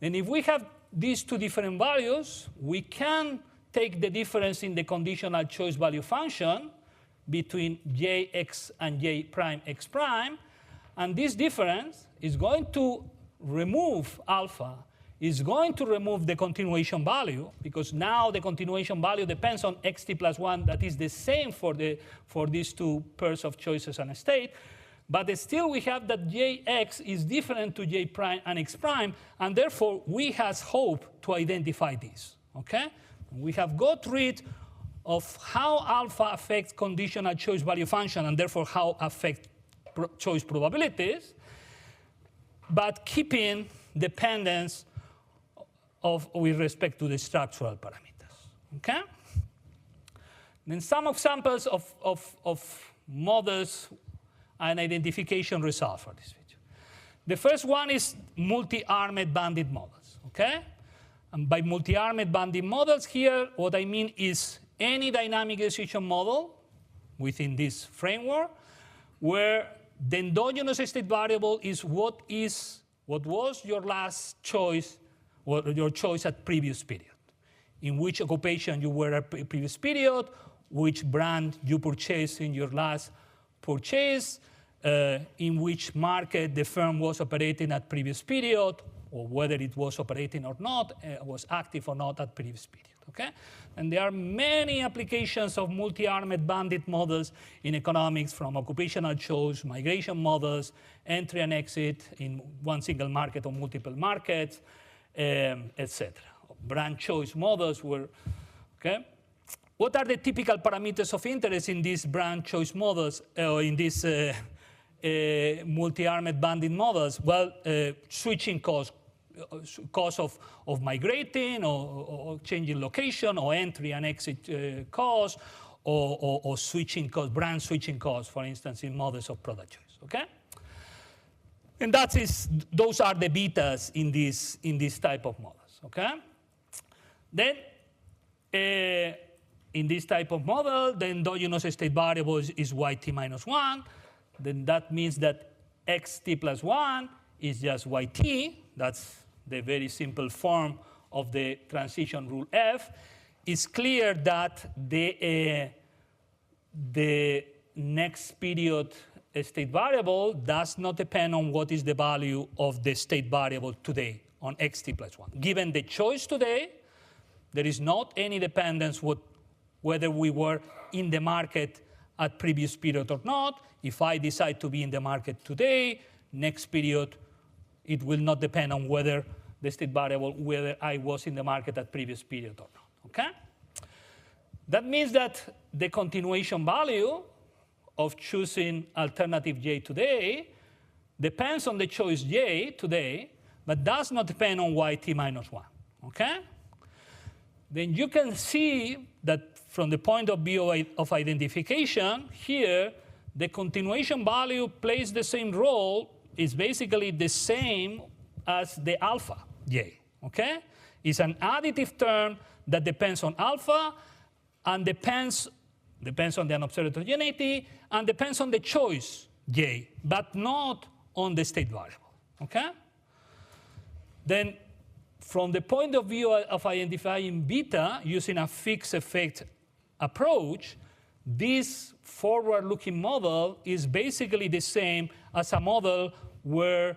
And if we have these two different values, we can take the difference in the conditional choice value function between jx and j prime x prime, and this difference is going to remove alpha, is going to remove the continuation value, because now the continuation value depends on xt plus 1, that is the same for these two pairs of choices and state. But still we have that jx is different to j prime and x prime, and therefore we have hope to identify this, okay? We have got rid of how alpha affects conditional choice value function, and therefore how affect choice probabilities, but keeping dependence with respect to the structural parameters, okay? Then some examples of models and identification results for this feature. The first one is multi-armed bandit models, okay? And by multi-armed bandit models here, what I mean is any dynamic decision model within this framework where the endogenous state variable is what was your last choice, or your choice at previous period, in which occupation you were at previous period, which brand you purchased in your last purchase, in which market the firm was operating at previous period, or whether it was operating or not, was active or not at previous period, okay? And there are many applications of multi-armed bandit models in economics, from occupational choice, migration models, entry and exit in one single market or multiple markets, etc. Brand choice models were, okay? what are the typical parameters of interest in these brand choice models, or in these multi-armed bandit models? Well, switching cost of migrating, or changing location, or entry and exit cost, or switching cost, brand switching cost, for instance, in models of product choice. Okay, and those are the betas in this type of models. Okay, then in this type of model, the endogenous state variable is yt minus 1. Then that means that xt plus 1 is just yt. That's the very simple form of the transition rule F. It's clear that the next period state variable does not depend on what is the value of the state variable today, on xt plus 1. Given the choice today, there is not any dependence whether we were in the market at previous period or not. If I decide to be in the market today, next period, it will not depend on whether the state variable, whether I was in the market at previous period or not. Okay? That means that the continuation value of choosing alternative j today depends on the choice j today, but does not depend on yt minus 1. Okay? Then you can see that from the point of view of identification, here, the continuation value plays the same role, is basically the same as the alpha j. Okay? It's an additive term that depends on alpha and depends on the unobserved heterogeneity and depends on the choice j, but not on the state variable. Okay? Then, from the point of view of identifying beta using a fixed effect approach, this forward-looking model is basically the same as a model where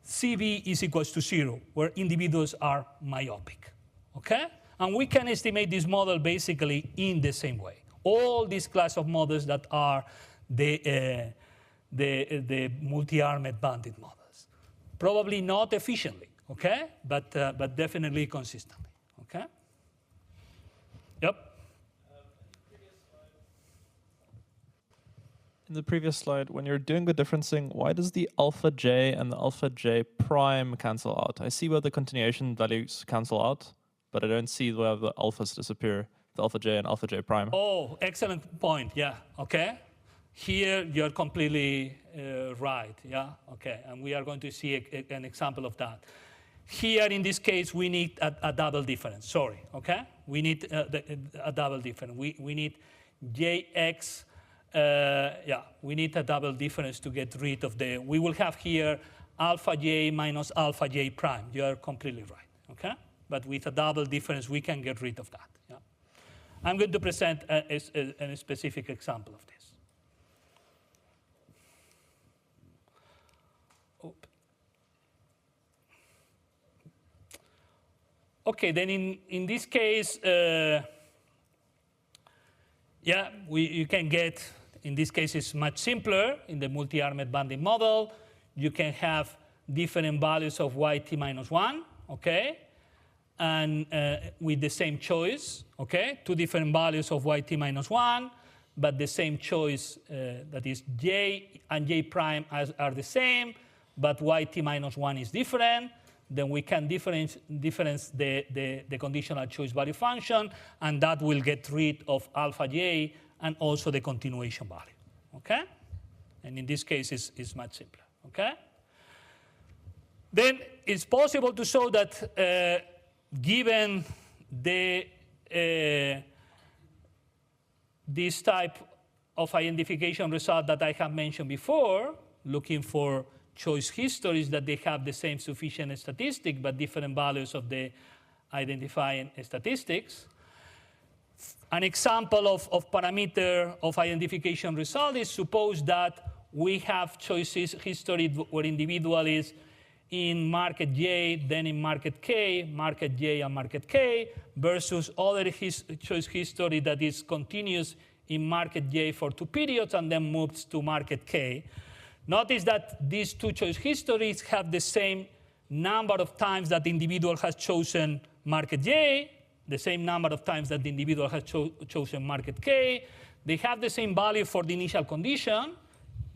CV is equals to 0, where individuals are myopic. Okay? And we can estimate this model basically in the same way. All these class of models that are the multi-armed bandit models. Probably not efficiently, okay? But definitely consistently, okay? Yep. In the previous slide, when you're doing the differencing, why does the alpha j and the alpha j prime cancel out? I see where the continuation values cancel out, but I don't see where the alphas disappear, the alpha j and alpha j prime. Oh, excellent point, yeah, okay. Here, you're completely right, yeah, okay. And we are going to see an example of that. Here, in this case, we need a double difference, sorry, okay? We need a double difference. We need jx, we need a double difference to get rid of the, we will have here alpha j minus alpha j prime. You are completely right, okay? But with a double difference, we can get rid of that, yeah? I'm going to present a specific example of this. Okay, then in this case, you can get, in this case it's much simpler. In the multi-armed bandit model, you can have different values of yt minus 1, okay? And with the same choice, okay? Two different values of yt minus 1, but the same choice, that is j and j prime are the same, but yt minus 1 is different. Then we can difference the conditional choice value function, and that will get rid of alpha j and also the continuation value, okay? And in this case, it's much simpler, okay? Then it's possible to show that given this type of identification result that I have mentioned before, looking for choice histories that they have the same sufficient statistic but different values of the identifying statistics. An example of parameter of identification result is suppose that we have choices history where individual is in market J, then in market K, market J and market K, versus other choice history that is continuous in market J for 2 periods and then moves to market K. Notice that these two choice histories have the same number of times that the individual has chosen market J, the same number of times that the individual has chosen market K. They have the same value for the initial condition,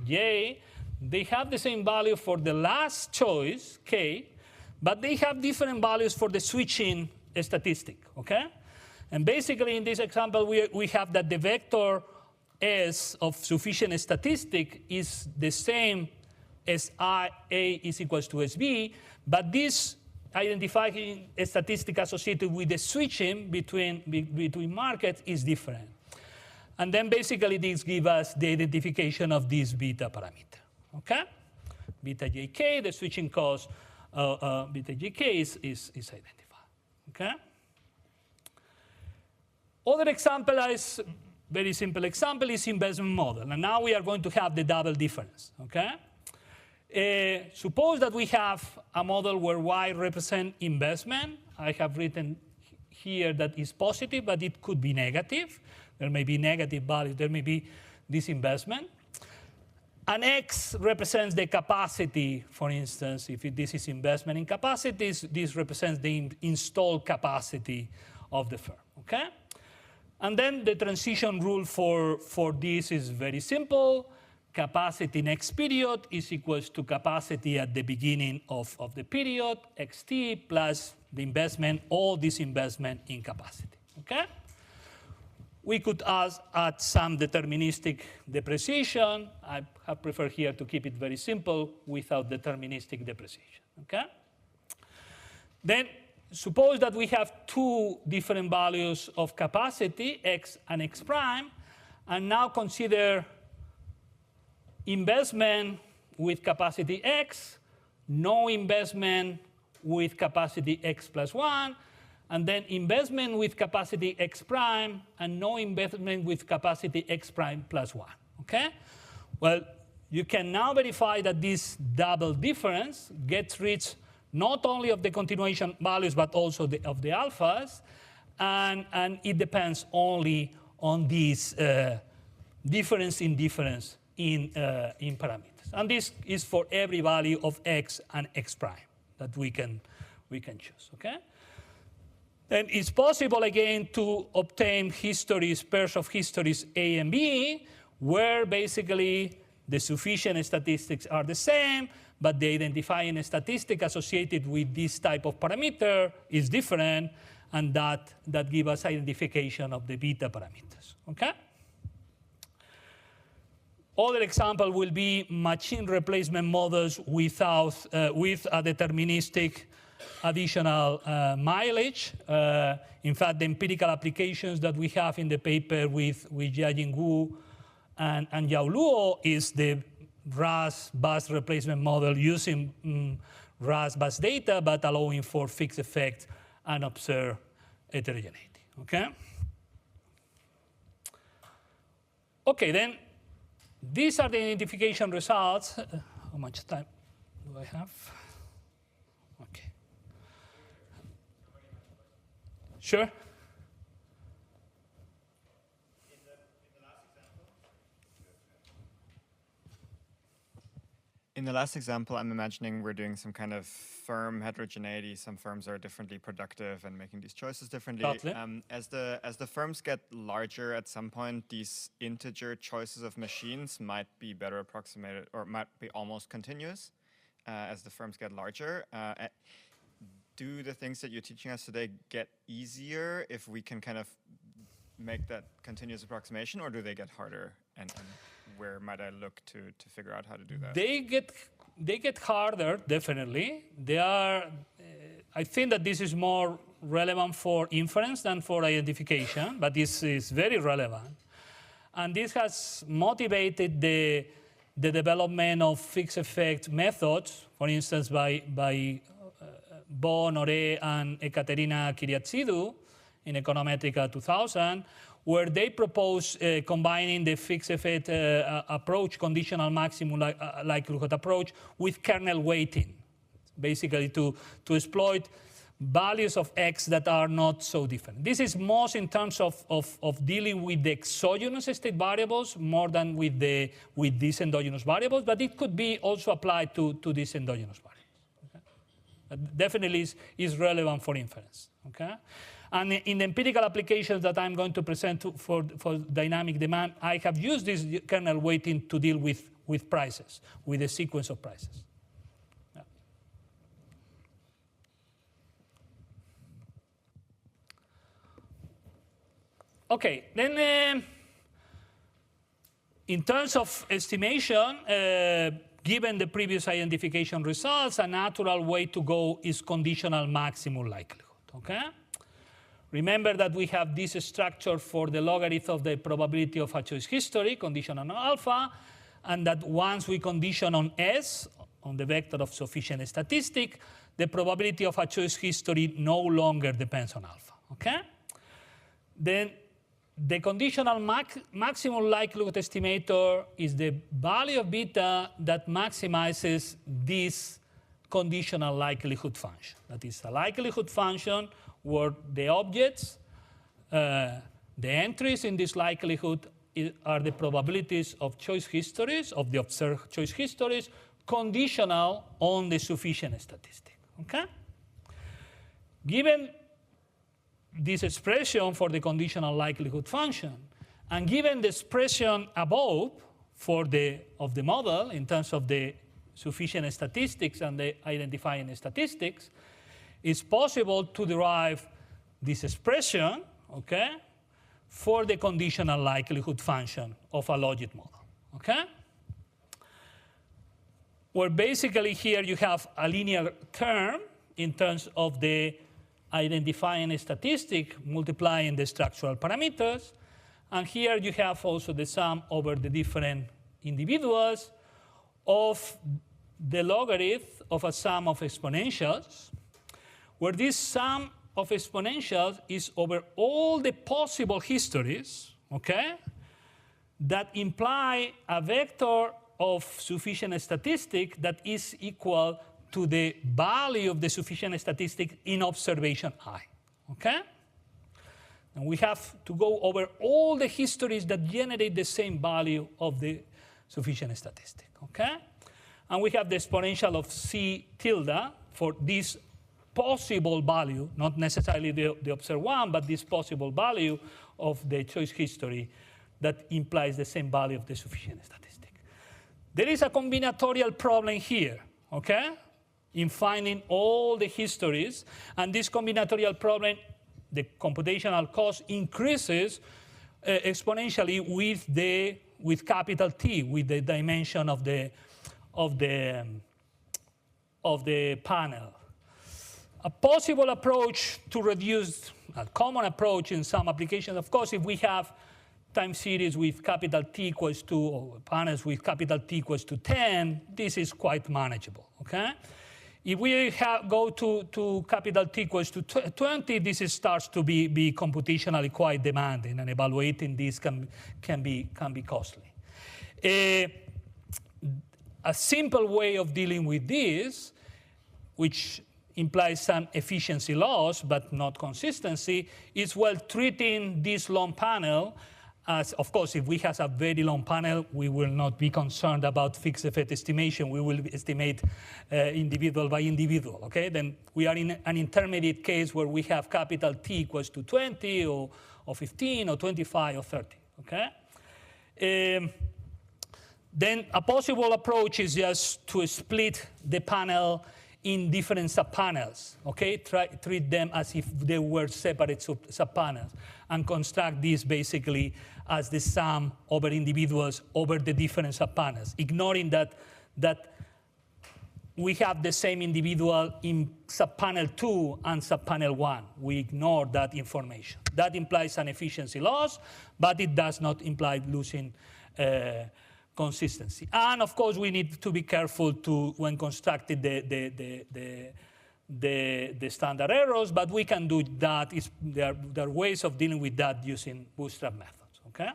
J. They have the same value for the last choice, K, but they have different values for the switching statistic, okay? And basically, in this example, we have that the vector S of sufficient statistic is the same as A is equals to SB, but this identifying a statistic associated with the switching between markets is different. And then basically, this gives us the identification of this beta parameter, okay? Beta JK, the switching cost beta JK is identified, okay? Other example is, very simple example, is investment model. And now we are going to have the double difference, okay? Suppose that we have a model where Y represents investment. I have written here that is positive, but it could be negative. There may be negative values. There may be disinvestment. And X represents the capacity, for instance. If this is investment in capacities, this represents the installed capacity of the firm, okay? And then the transition rule for this is very simple. Capacity next period is equals to capacity at the beginning of the period, XT, plus the investment, all this investment in capacity, okay? We could add some deterministic depreciation. I prefer here to keep it very simple without deterministic depreciation, okay? Then suppose that we have two different values of capacity, X and X prime, and now consider investment with capacity X, no investment with capacity X plus 1, and then investment with capacity X prime, and no investment with capacity X prime plus 1, okay? Well, you can now verify that this double difference gets rid not only of the continuation values, but also of the alphas, and it depends only on this difference in parameters. And this is for every value of X and X prime that we can choose, okay? Then it's possible, again, to obtain histories, pairs of histories A and B, where basically the sufficient statistics are the same, but the identifying statistic associated with this type of parameter is different, and that gives us identification of the beta parameters, okay? Other example will be machine replacement models with a deterministic additional mileage. In fact, the empirical applications that we have in the paper with Jiajing Wu and Yao Luo is the RAS bus replacement model using RAS bus data, but allowing for fixed effect and observe heterogeneity, okay? Okay, then these are the identification results. How much time do I have? Okay. Sure. In the last example, I'm imagining we're doing some kind of firm heterogeneity. Some firms are differently productive and making these choices differently. As the firms get larger at some point, these integer choices of machines might be better approximated or might be almost continuous as the firms get larger. Do the things that you're teaching us today get easier if we can kind of make that continuous approximation, or do they get harder? And where might I look to figure out how to do that? They get harder, definitely. They are. I think that this is more relevant for inference than for identification, but this is very relevant. And this has motivated the development of fixed effect methods, for instance, by Bo, Nore, and Ekaterina Kyriatsidou in Econometric 2000, where they propose combining the fixed effect approach, conditional maximum likelihood approach, with kernel weighting, basically to exploit values of X that are not so different. This is most in terms of dealing with the exogenous state variables more than with these endogenous variables, but it could be also applied to these endogenous variables. Okay? Definitely is relevant for inference, okay? And in the empirical applications that I'm going to present for dynamic demand, I have used this kernel weighting to deal with prices, with the sequence of prices. Yeah. Okay, then in terms of estimation, given the previous identification results, a natural way to go is conditional maximum likelihood, okay? Remember that we have this structure for the logarithm of the probability of a choice history, condition on alpha, and that once we condition on S, on the vector of sufficient statistic, the probability of a choice history no longer depends on alpha, okay? Then the conditional maximum likelihood estimator is the value of beta that maximizes this conditional likelihood function. That is a likelihood function where the objects, the entries in this likelihood are the probabilities of choice histories, of the observed choice histories, conditional on the sufficient statistic, okay? Given this expression for the conditional likelihood function, and given the expression above of the model in terms of the sufficient statistics and the identifying statistics, it's possible to derive this expression, okay, for the conditional likelihood function of a logit model, okay? Where basically here you have a linear term in terms of the identifying a statistic multiplying the structural parameters. And here you have also the sum over the different individuals of the logarithm of a sum of exponentials, where this sum of exponentials is over all the possible histories, okay, that imply a vector of sufficient statistic that is equal to the value of the sufficient statistic in observation I, okay? And we have to go over all the histories that generate the same value of the sufficient statistic, okay? And we have the exponential of C tilde for this possible value, not necessarily the observed one, but this possible value of the choice history that implies the same value of the sufficient statistic. There is a combinatorial problem here, okay? In finding all the histories, and this combinatorial problem, the computational cost increases exponentially with capital T, with the dimension of the panel. A possible approach to reduce, a common approach in some applications, of course, if we have time series with capital T equals to, or panels with capital T equals to 10, this is quite manageable, okay? If we go to capital T equals to 20, this starts to be computationally quite demanding, and evaluating this can be costly. A simple way of dealing with this, which implies some efficiency loss but not consistency, is treating this long panel as, of course, if we have a very long panel, we will not be concerned about fixed effect estimation. We will estimate individual by individual, okay? Then we are in an intermediate case where we have capital T equals to 20 or 15 or 25 or 30, okay? Then a possible approach is just to split the panel in different subpanels, okay? Treat them as if they were separate subpanels, and construct this basically as the sum over individuals over the different subpanels, ignoring that we have the same individual in subpanel 2 and subpanel 1. We ignore that information. That implies an efficiency loss, but it does not imply losing consistency. And of course, we need to be careful when constructing the standard errors, but we can do that. There are ways of dealing with that using bootstrap methods, okay?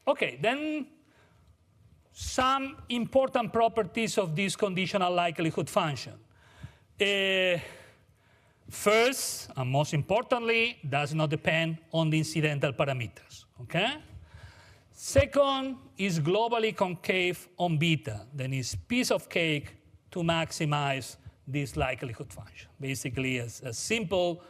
Okay, then some important properties of this conditional likelihood function. First, and most importantly, does not depend on the incidental parameters, okay? Second, is globally concave on beta. Then is piece of cake to maximize this likelihood function. Basically, as simple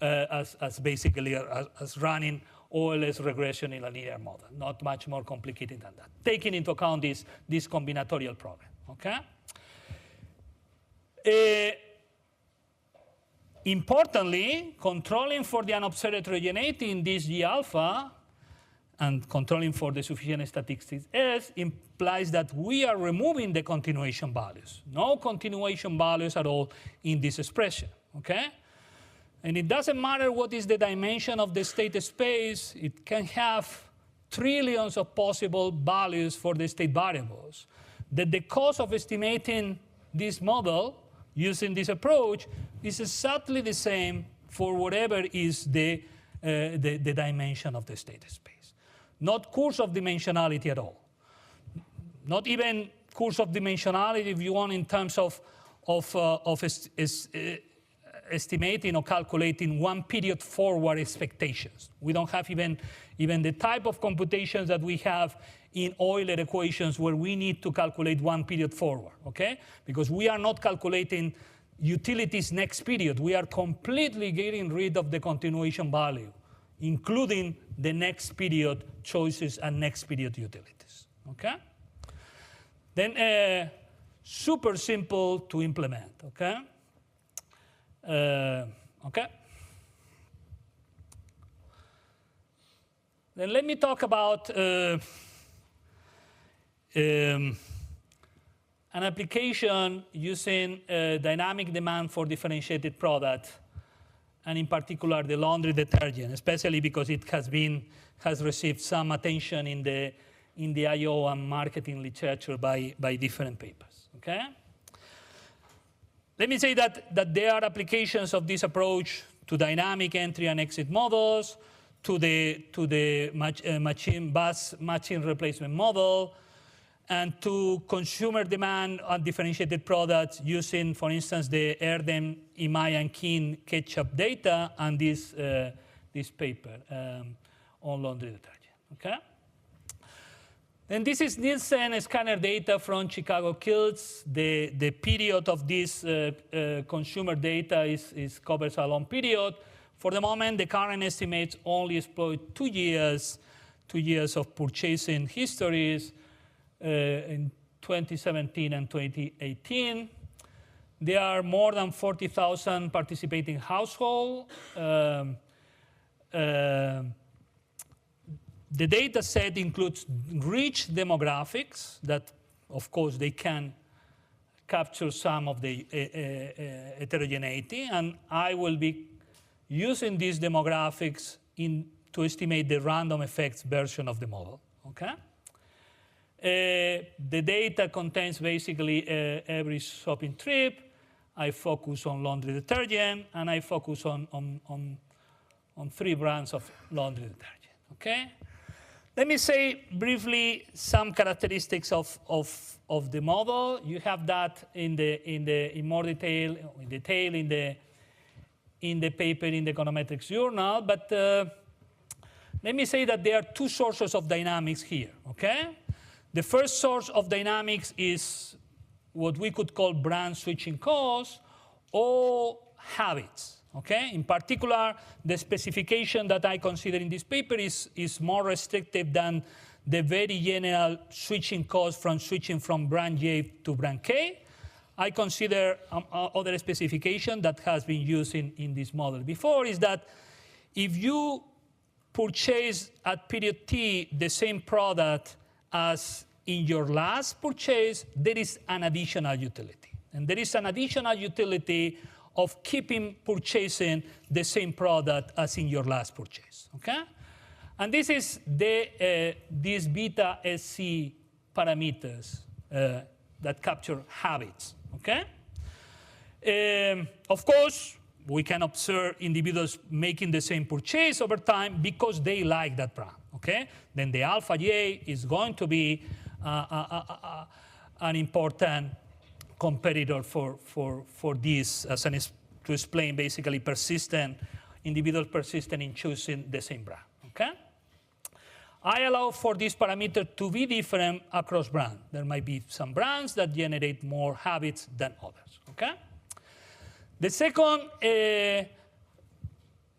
as basically as running OLS regression in a linear model. Not much more complicated than that. Taking into account this combinatorial problem. Okay. Importantly, controlling for the unobserved heterogeneity in this G alpha and controlling for the sufficient statistics S implies that we are removing the continuation values. No continuation values at all in this expression, okay? And it doesn't matter what is the dimension of the state space. It can have trillions of possible values for the state variables. That the cost of estimating this model using this approach is exactly the same for whatever is the dimension of the state space. Not course of dimensionality at all. Not even course of dimensionality, if you want, in terms of estimating or calculating one period forward expectations. We don't have even the type of computations that we have in Euler equations where we need to calculate one period forward, okay? Because we are not calculating utilities next period. We are completely getting rid of the continuation value, including the next period choices and next period utilities, okay? Then super simple to implement, okay? Okay. Then let me talk about an application using dynamic demand for differentiated product, and in particular the laundry detergent, especially because it has received some attention in the I/O and marketing literature by different papers. Okay. Let me say that there are applications of this approach to dynamic entry and exit models, to the machine bus matching replacement model, and to consumer demand on differentiated products using, for instance, the Erdem, Imai, and Keen ketchup data and this paper on laundry detergent. Okay. And this is Nielsen scanner data from Chicago Kilts. The period of this consumer data covers a long period. For the moment, the current estimates only exploit 2 years of purchasing histories in 2017 and 2018. There are more than 40,000 participating households. The data set includes rich demographics that, of course, they can capture some of the heterogeneity, and I will be using these demographics to estimate the random effects version of the model, okay? The data contains basically every shopping trip. I focus on laundry detergent, and I focus on 3 brands of laundry detergent, okay? Let me say briefly some characteristics of the model. You have that in more detail in the paper in the Econometrics journal. But let me say that there are 2 sources of dynamics here. Okay, the first source of dynamics is what we could call brand switching costs or habits. Okay? In particular, the specification that I consider in this paper is more restrictive than the very general switching cost from switching from brand J to brand K. I consider other specification that has been used in this model before is that if you purchase at period T the same product as in your last purchase, there is an additional utility. And there is an additional utility of keeping purchasing the same product as in your last purchase, okay? And this is these beta SC parameters that capture habits, okay? Of course, we can observe individuals making the same purchase over time because they like that brand, okay? Then the alpha J is going to be an important competitor for this, to explain basically individual persistent in choosing the same brand, okay? I allow for this parameter to be different across brands. There might be some brands that generate more habits than others, okay? The second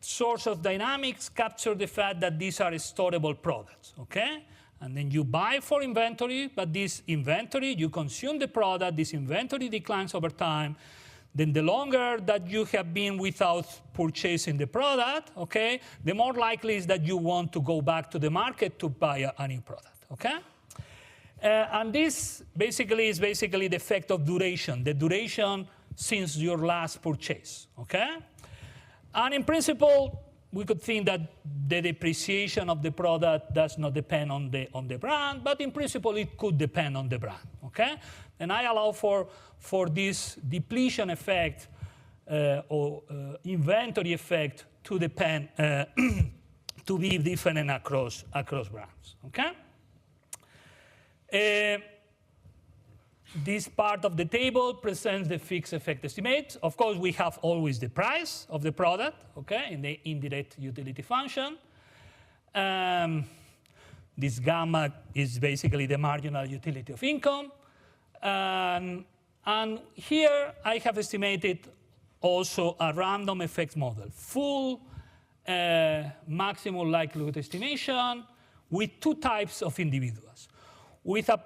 source of dynamics capture the fact that these are storable products, okay? And then you buy for inventory, but this inventory, you consume the product, this inventory declines over time. Then the longer that you have been without purchasing the product, okay, the more likely is that you want to go back to the market to buy a new product, okay? And this basically is the effect of duration, the duration since your last purchase, okay? And in principle, we could think that the depreciation of the product does not depend on the brand, but in principle, it could depend on the brand, okay? And I allow for this depletion effect or inventory effect to depend, to be different across brands, okay? This part of the table presents the fixed effect estimates. Of course, we have always the price of the product, okay, in the indirect utility function. This gamma is basically the marginal utility of income. And here I have estimated also a random effects model, full maximum likelihood estimation with two types of individuals, with a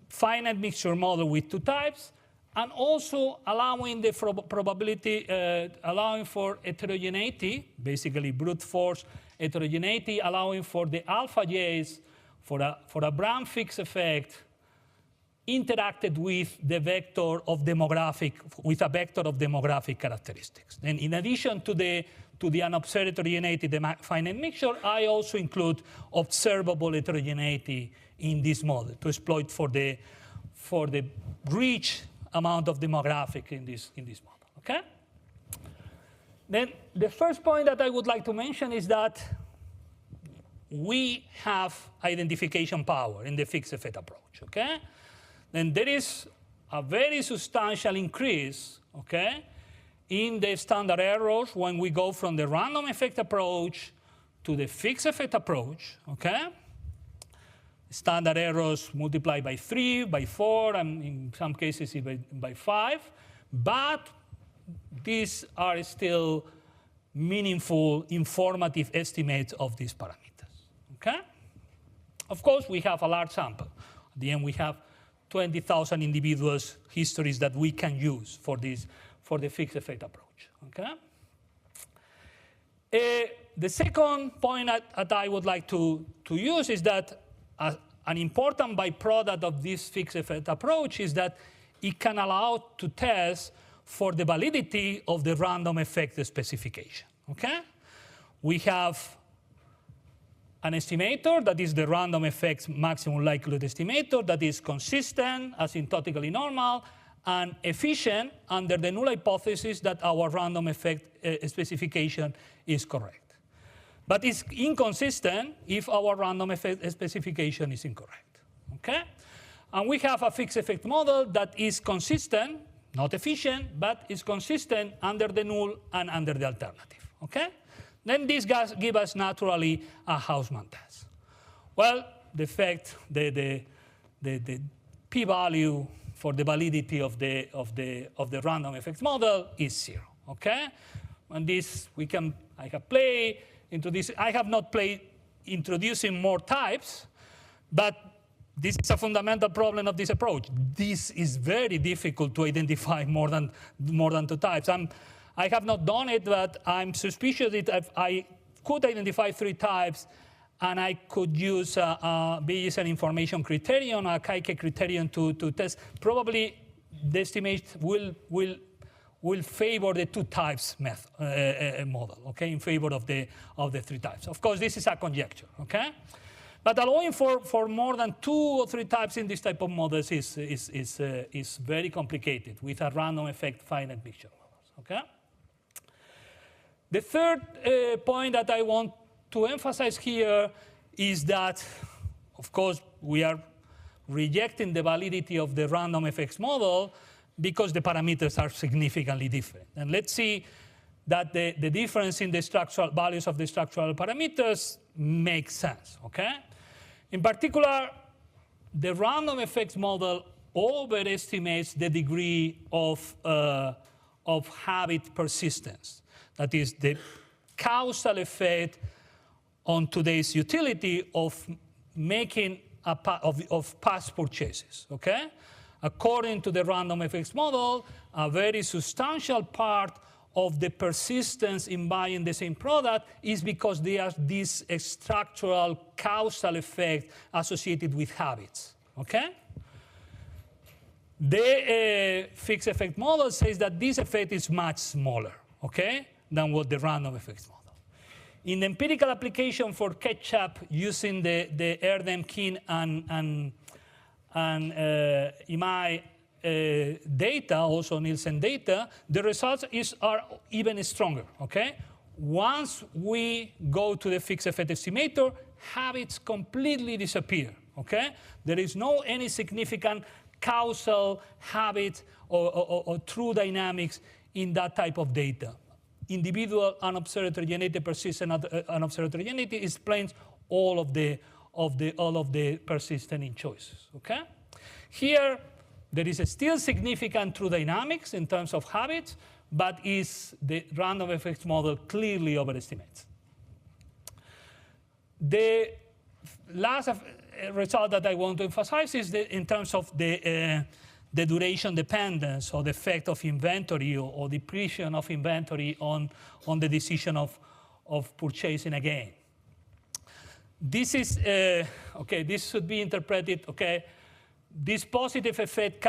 finite mixture model with two types, and also allowing the probability, allowing for heterogeneity, basically brute force heterogeneity, allowing for the alpha j's for a brand fixed effect interacted with the vector of demographic, with a vector of demographic characteristics. And in addition to the unobserved heterogeneity, the finite mixture, I also include observable heterogeneity in this model to exploit for the rich amount of demographic in this model, okay? Then the first point that I would like to mention is that we have identification power in the fixed effect approach, okay? Then there is a very substantial increase, okay, in the standard errors when we go from the random effect approach to the fixed effect approach, okay? Standard errors multiplied by 3, by 4, and in some cases even by 5. But these are still meaningful, informative estimates of these parameters, okay? Of course, we have a large sample. At the end, we have 20,000 individuals' histories that we can use for this, for the fixed effect approach, okay? The second point that I would like to use is that an important byproduct of this fixed effect approach is that it can allow to test for the validity of the random effect specification, okay? We have an estimator that is the random effects maximum likelihood estimator that is consistent, asymptotically normal, and efficient under the null hypothesis that our random effect specification is correct. But it's inconsistent if our random effect specification is incorrect, okay? And we have a fixed effect model that is consistent, not efficient, but is consistent under the null and under the alternative, okay? Then this gives us naturally a Hausmann test. Well, the fact, the p-value for the validity of the random effects model is 0, okay? And this I have played into this. I have not played introducing more types, but this is a fundamental problem of this approach. This is very difficult to identify more than 2 types. I have not done it, but I'm suspicious that if I could identify 3 types, and I could use a Bayesian information criterion, a Kaike criterion to test, probably the estimate will favor the 2 types model, okay, in favor of the 3 types. Of course, this is a conjecture, okay? But allowing for more than 2 or 3 types in this type of models is very complicated with a random effect finite mixture models, okay? The third point that I want to emphasize here is that, of course, we are rejecting the validity of the random effects model because the parameters are significantly different. And let's see that the difference in the structural values of the structural parameters makes sense, okay? In particular, the random effects model overestimates the degree of habit persistence. That is the causal effect on today's utility of making of past purchases, okay? According to the random effects model, a very substantial part of the persistence in buying the same product is because there's this structural causal effect associated with habits, okay? The fixed effect model says that this effect is much smaller, okay, than what the random effects model. In the empirical application for ketchup using the Erdem-King and Imai data, also Nielsen data, the results are even stronger, okay? Once we go to the fixed effect estimator, habits completely disappear, okay? There is no any significant causal habit or true dynamics in that type of data. Individual unobserved heterogeneity, persistent unobserved heterogeneity explains all of the persistent in choices, okay? Here, there is still significant true dynamics in terms of habits, but the random effects model clearly overestimates. The last result that I want to emphasize is in terms of the duration dependence or the effect of inventory or depletion of inventory on the decision of purchasing again. This is, okay, this should be interpreted, okay, this positive effect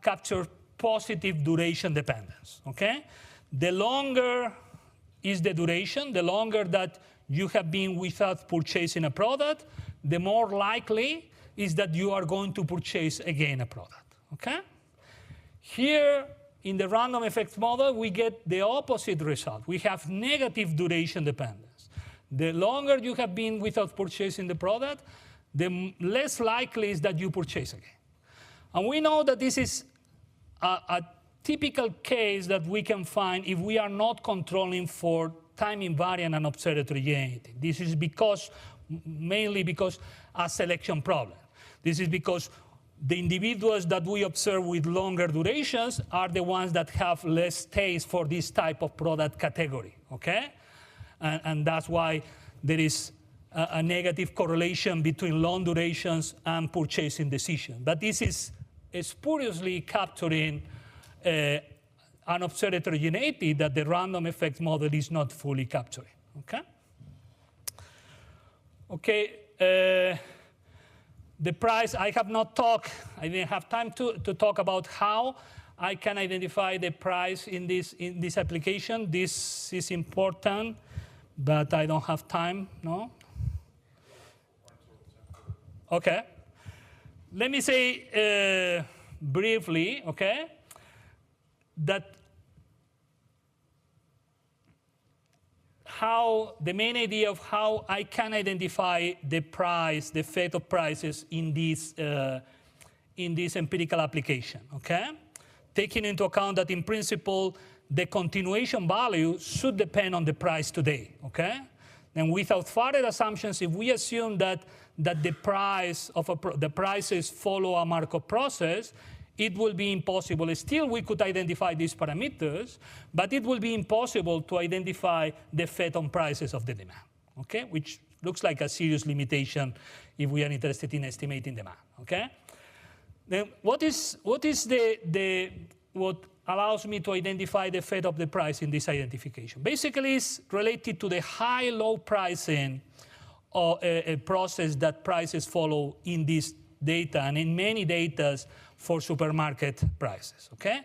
captures positive duration dependence, okay? The longer is the duration, the longer that you have been without purchasing a product, the more likely is that you are going to purchase again a product, okay? Here, in the random effects model, we get the opposite result. We have negative duration dependence. The longer you have been without purchasing the product, the less likely is that you purchase again. And we know that this is a typical case that we can find if we are not controlling for time invariant and observed heterogeneity. This is mainly because a selection problem. This is because the individuals that we observe with longer durations are the ones that have less taste for this type of product category, okay? And that's why there is a negative correlation between long durations and purchasing decision. But this is spuriously capturing unobserved heterogeneity that the random effects model is not fully capturing, okay? Okay, the price, I have not talked, I didn't have time to talk about how I can identify the price in this application. This is important, but I don't have time, no? Okay. Let me say briefly, okay, that the main idea of how I can identify the price, the effect of prices in this empirical application, okay? Taking into account that in principle, the continuation value should depend on the price today, okay? And without further assumptions, if we assume that the prices follow a Markov process, it will be impossible. Still, we could identify these parameters, but it will be impossible to identify the effect on prices of the demand, okay? Which looks like a serious limitation if we are interested in estimating demand, okay? Then what allows me to identify the effect of the price in this identification? Basically, it's related to the high-low pricing or a process that prices follow in this data and in many data for supermarket prices, okay?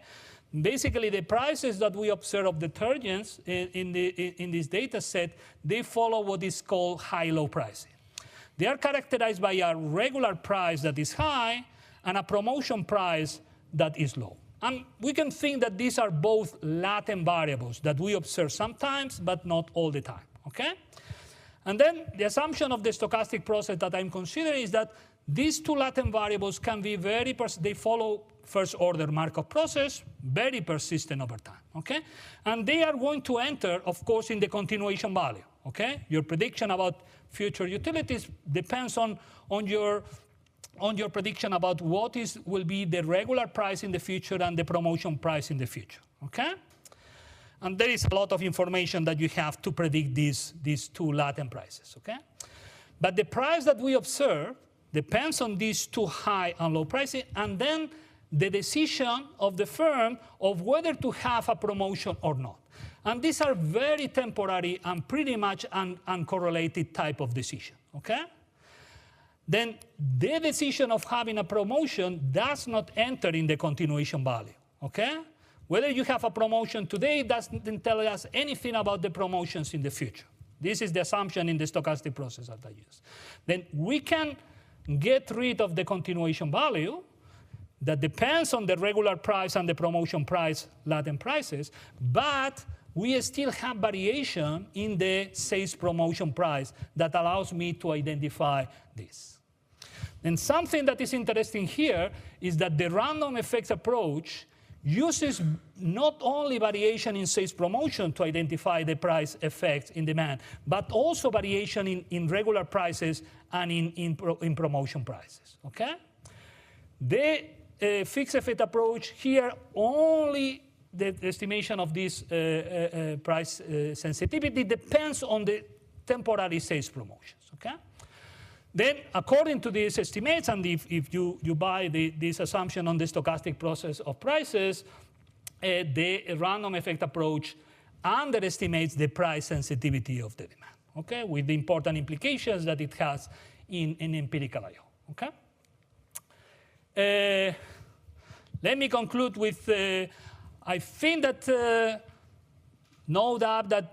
Basically, the prices that we observe of detergents in this data set, they follow what is called high-low pricing. They are characterized by a regular price that is high and a promotion price that is low. And we can think that these are both latent variables that we observe sometimes, but not all the time, okay? And then the assumption of the stochastic process that I'm considering is that these two latent variables can be they follow first-order Markov process, very persistent over time, okay? And they are going to enter, of course, in the continuation value, okay? Your prediction about future utilities depends on your prediction about what will be the regular price in the future and the promotion price in the future, okay? And there is a lot of information that you have to predict these two latent prices, okay? But the price that we observe depends on these two high and low prices, and then the decision of the firm of whether to have a promotion or not. And these are very temporary and pretty much uncorrelated type of decision, okay? Then the decision of having a promotion does not enter in the continuation value, okay? Whether you have a promotion today doesn't tell us anything about the promotions in the future. This is the assumption in the stochastic process that I use. Then we can get rid of the continuation value that depends on the regular price and the promotion price, latent prices, but we still have variation in the sales promotion price that allows me to identify this. And something that is interesting here is that the random effects approach uses not only variation in sales promotion to identify the price effects in demand, but also variation in regular prices and in promotion prices, okay? The fixed effect approach here, only the estimation of this price sensitivity depends on the temporary sales promotions, okay? Then, according to these estimates, and if you buy this assumption on the stochastic process of prices, the random effect approach underestimates the price sensitivity of the demand, okay, with the important implications that it has in empirical I/O, okay? Let me conclude with, I think that no doubt that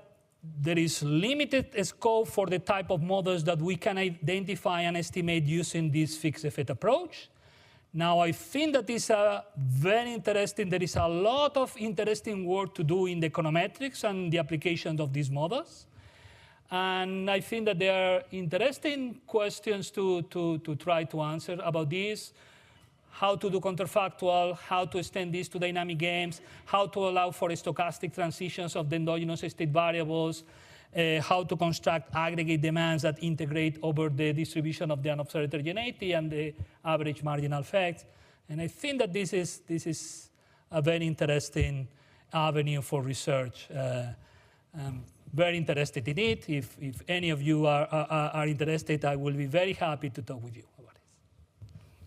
there is limited scope for the type of models that we can identify and estimate using this fixed effect approach. Now, I think that is very interesting. There is a lot of interesting work to do in the econometrics and the applications of these models. And I think that there are interesting questions to try to answer about this. How to do counterfactual, how to extend this to dynamic games, how to allow for stochastic transitions of the endogenous state variables, how to construct aggregate demands that integrate over the distribution of the unobserved heterogeneity and the average marginal effects. And I think that this is a very interesting avenue for research. I'm very interested in it. If any of you are interested, I will be very happy to talk with you about it.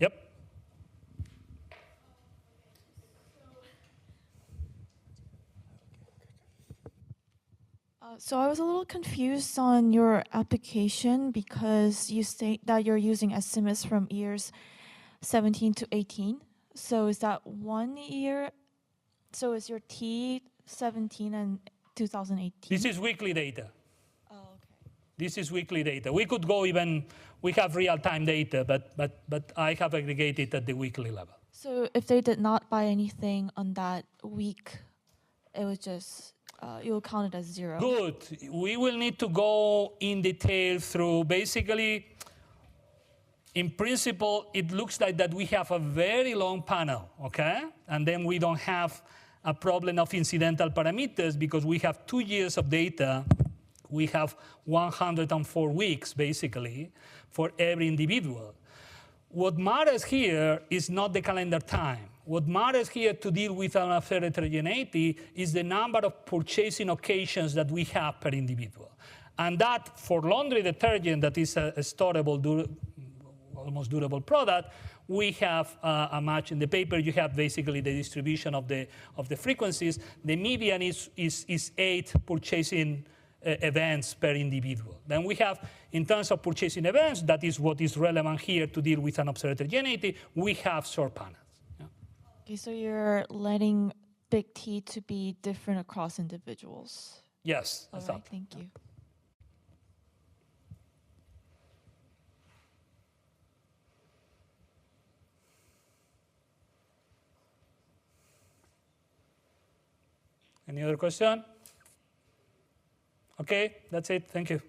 Yep. So I was a little confused on your application because you state that you're using estimates from years 17 to 18. So is that 1 year? So is your T 17 and 2018? This is weekly data. Oh, okay. This is weekly data. We could go even, we have real-time data, but I have aggregated at the weekly level. So if they did not buy anything on that week, it was just, you'll count it as 0. Good. We will need to go in detail through, basically, in principle, it looks like that we have a very long panel, okay? And then we don't have a problem of incidental parameters because we have 2 years of data. We have 104 weeks, basically, for every individual. What matters here is not the calendar time. What matters here to deal with unobserved heterogeneity is the number of purchasing occasions that we have per individual. And that, for laundry detergent, that is a storable, almost durable product, we have a match in the paper. You have basically the distribution of the frequencies. The median is 8 purchasing events per individual. Then we have, in terms of purchasing events, that is what is relevant here to deal with unobserved heterogeneity, we have short panels. Yeah. Okay, so you're letting big T to be different across individuals. Yes, All that's right, thank you. Any other question? Okay, that's it. Thank you.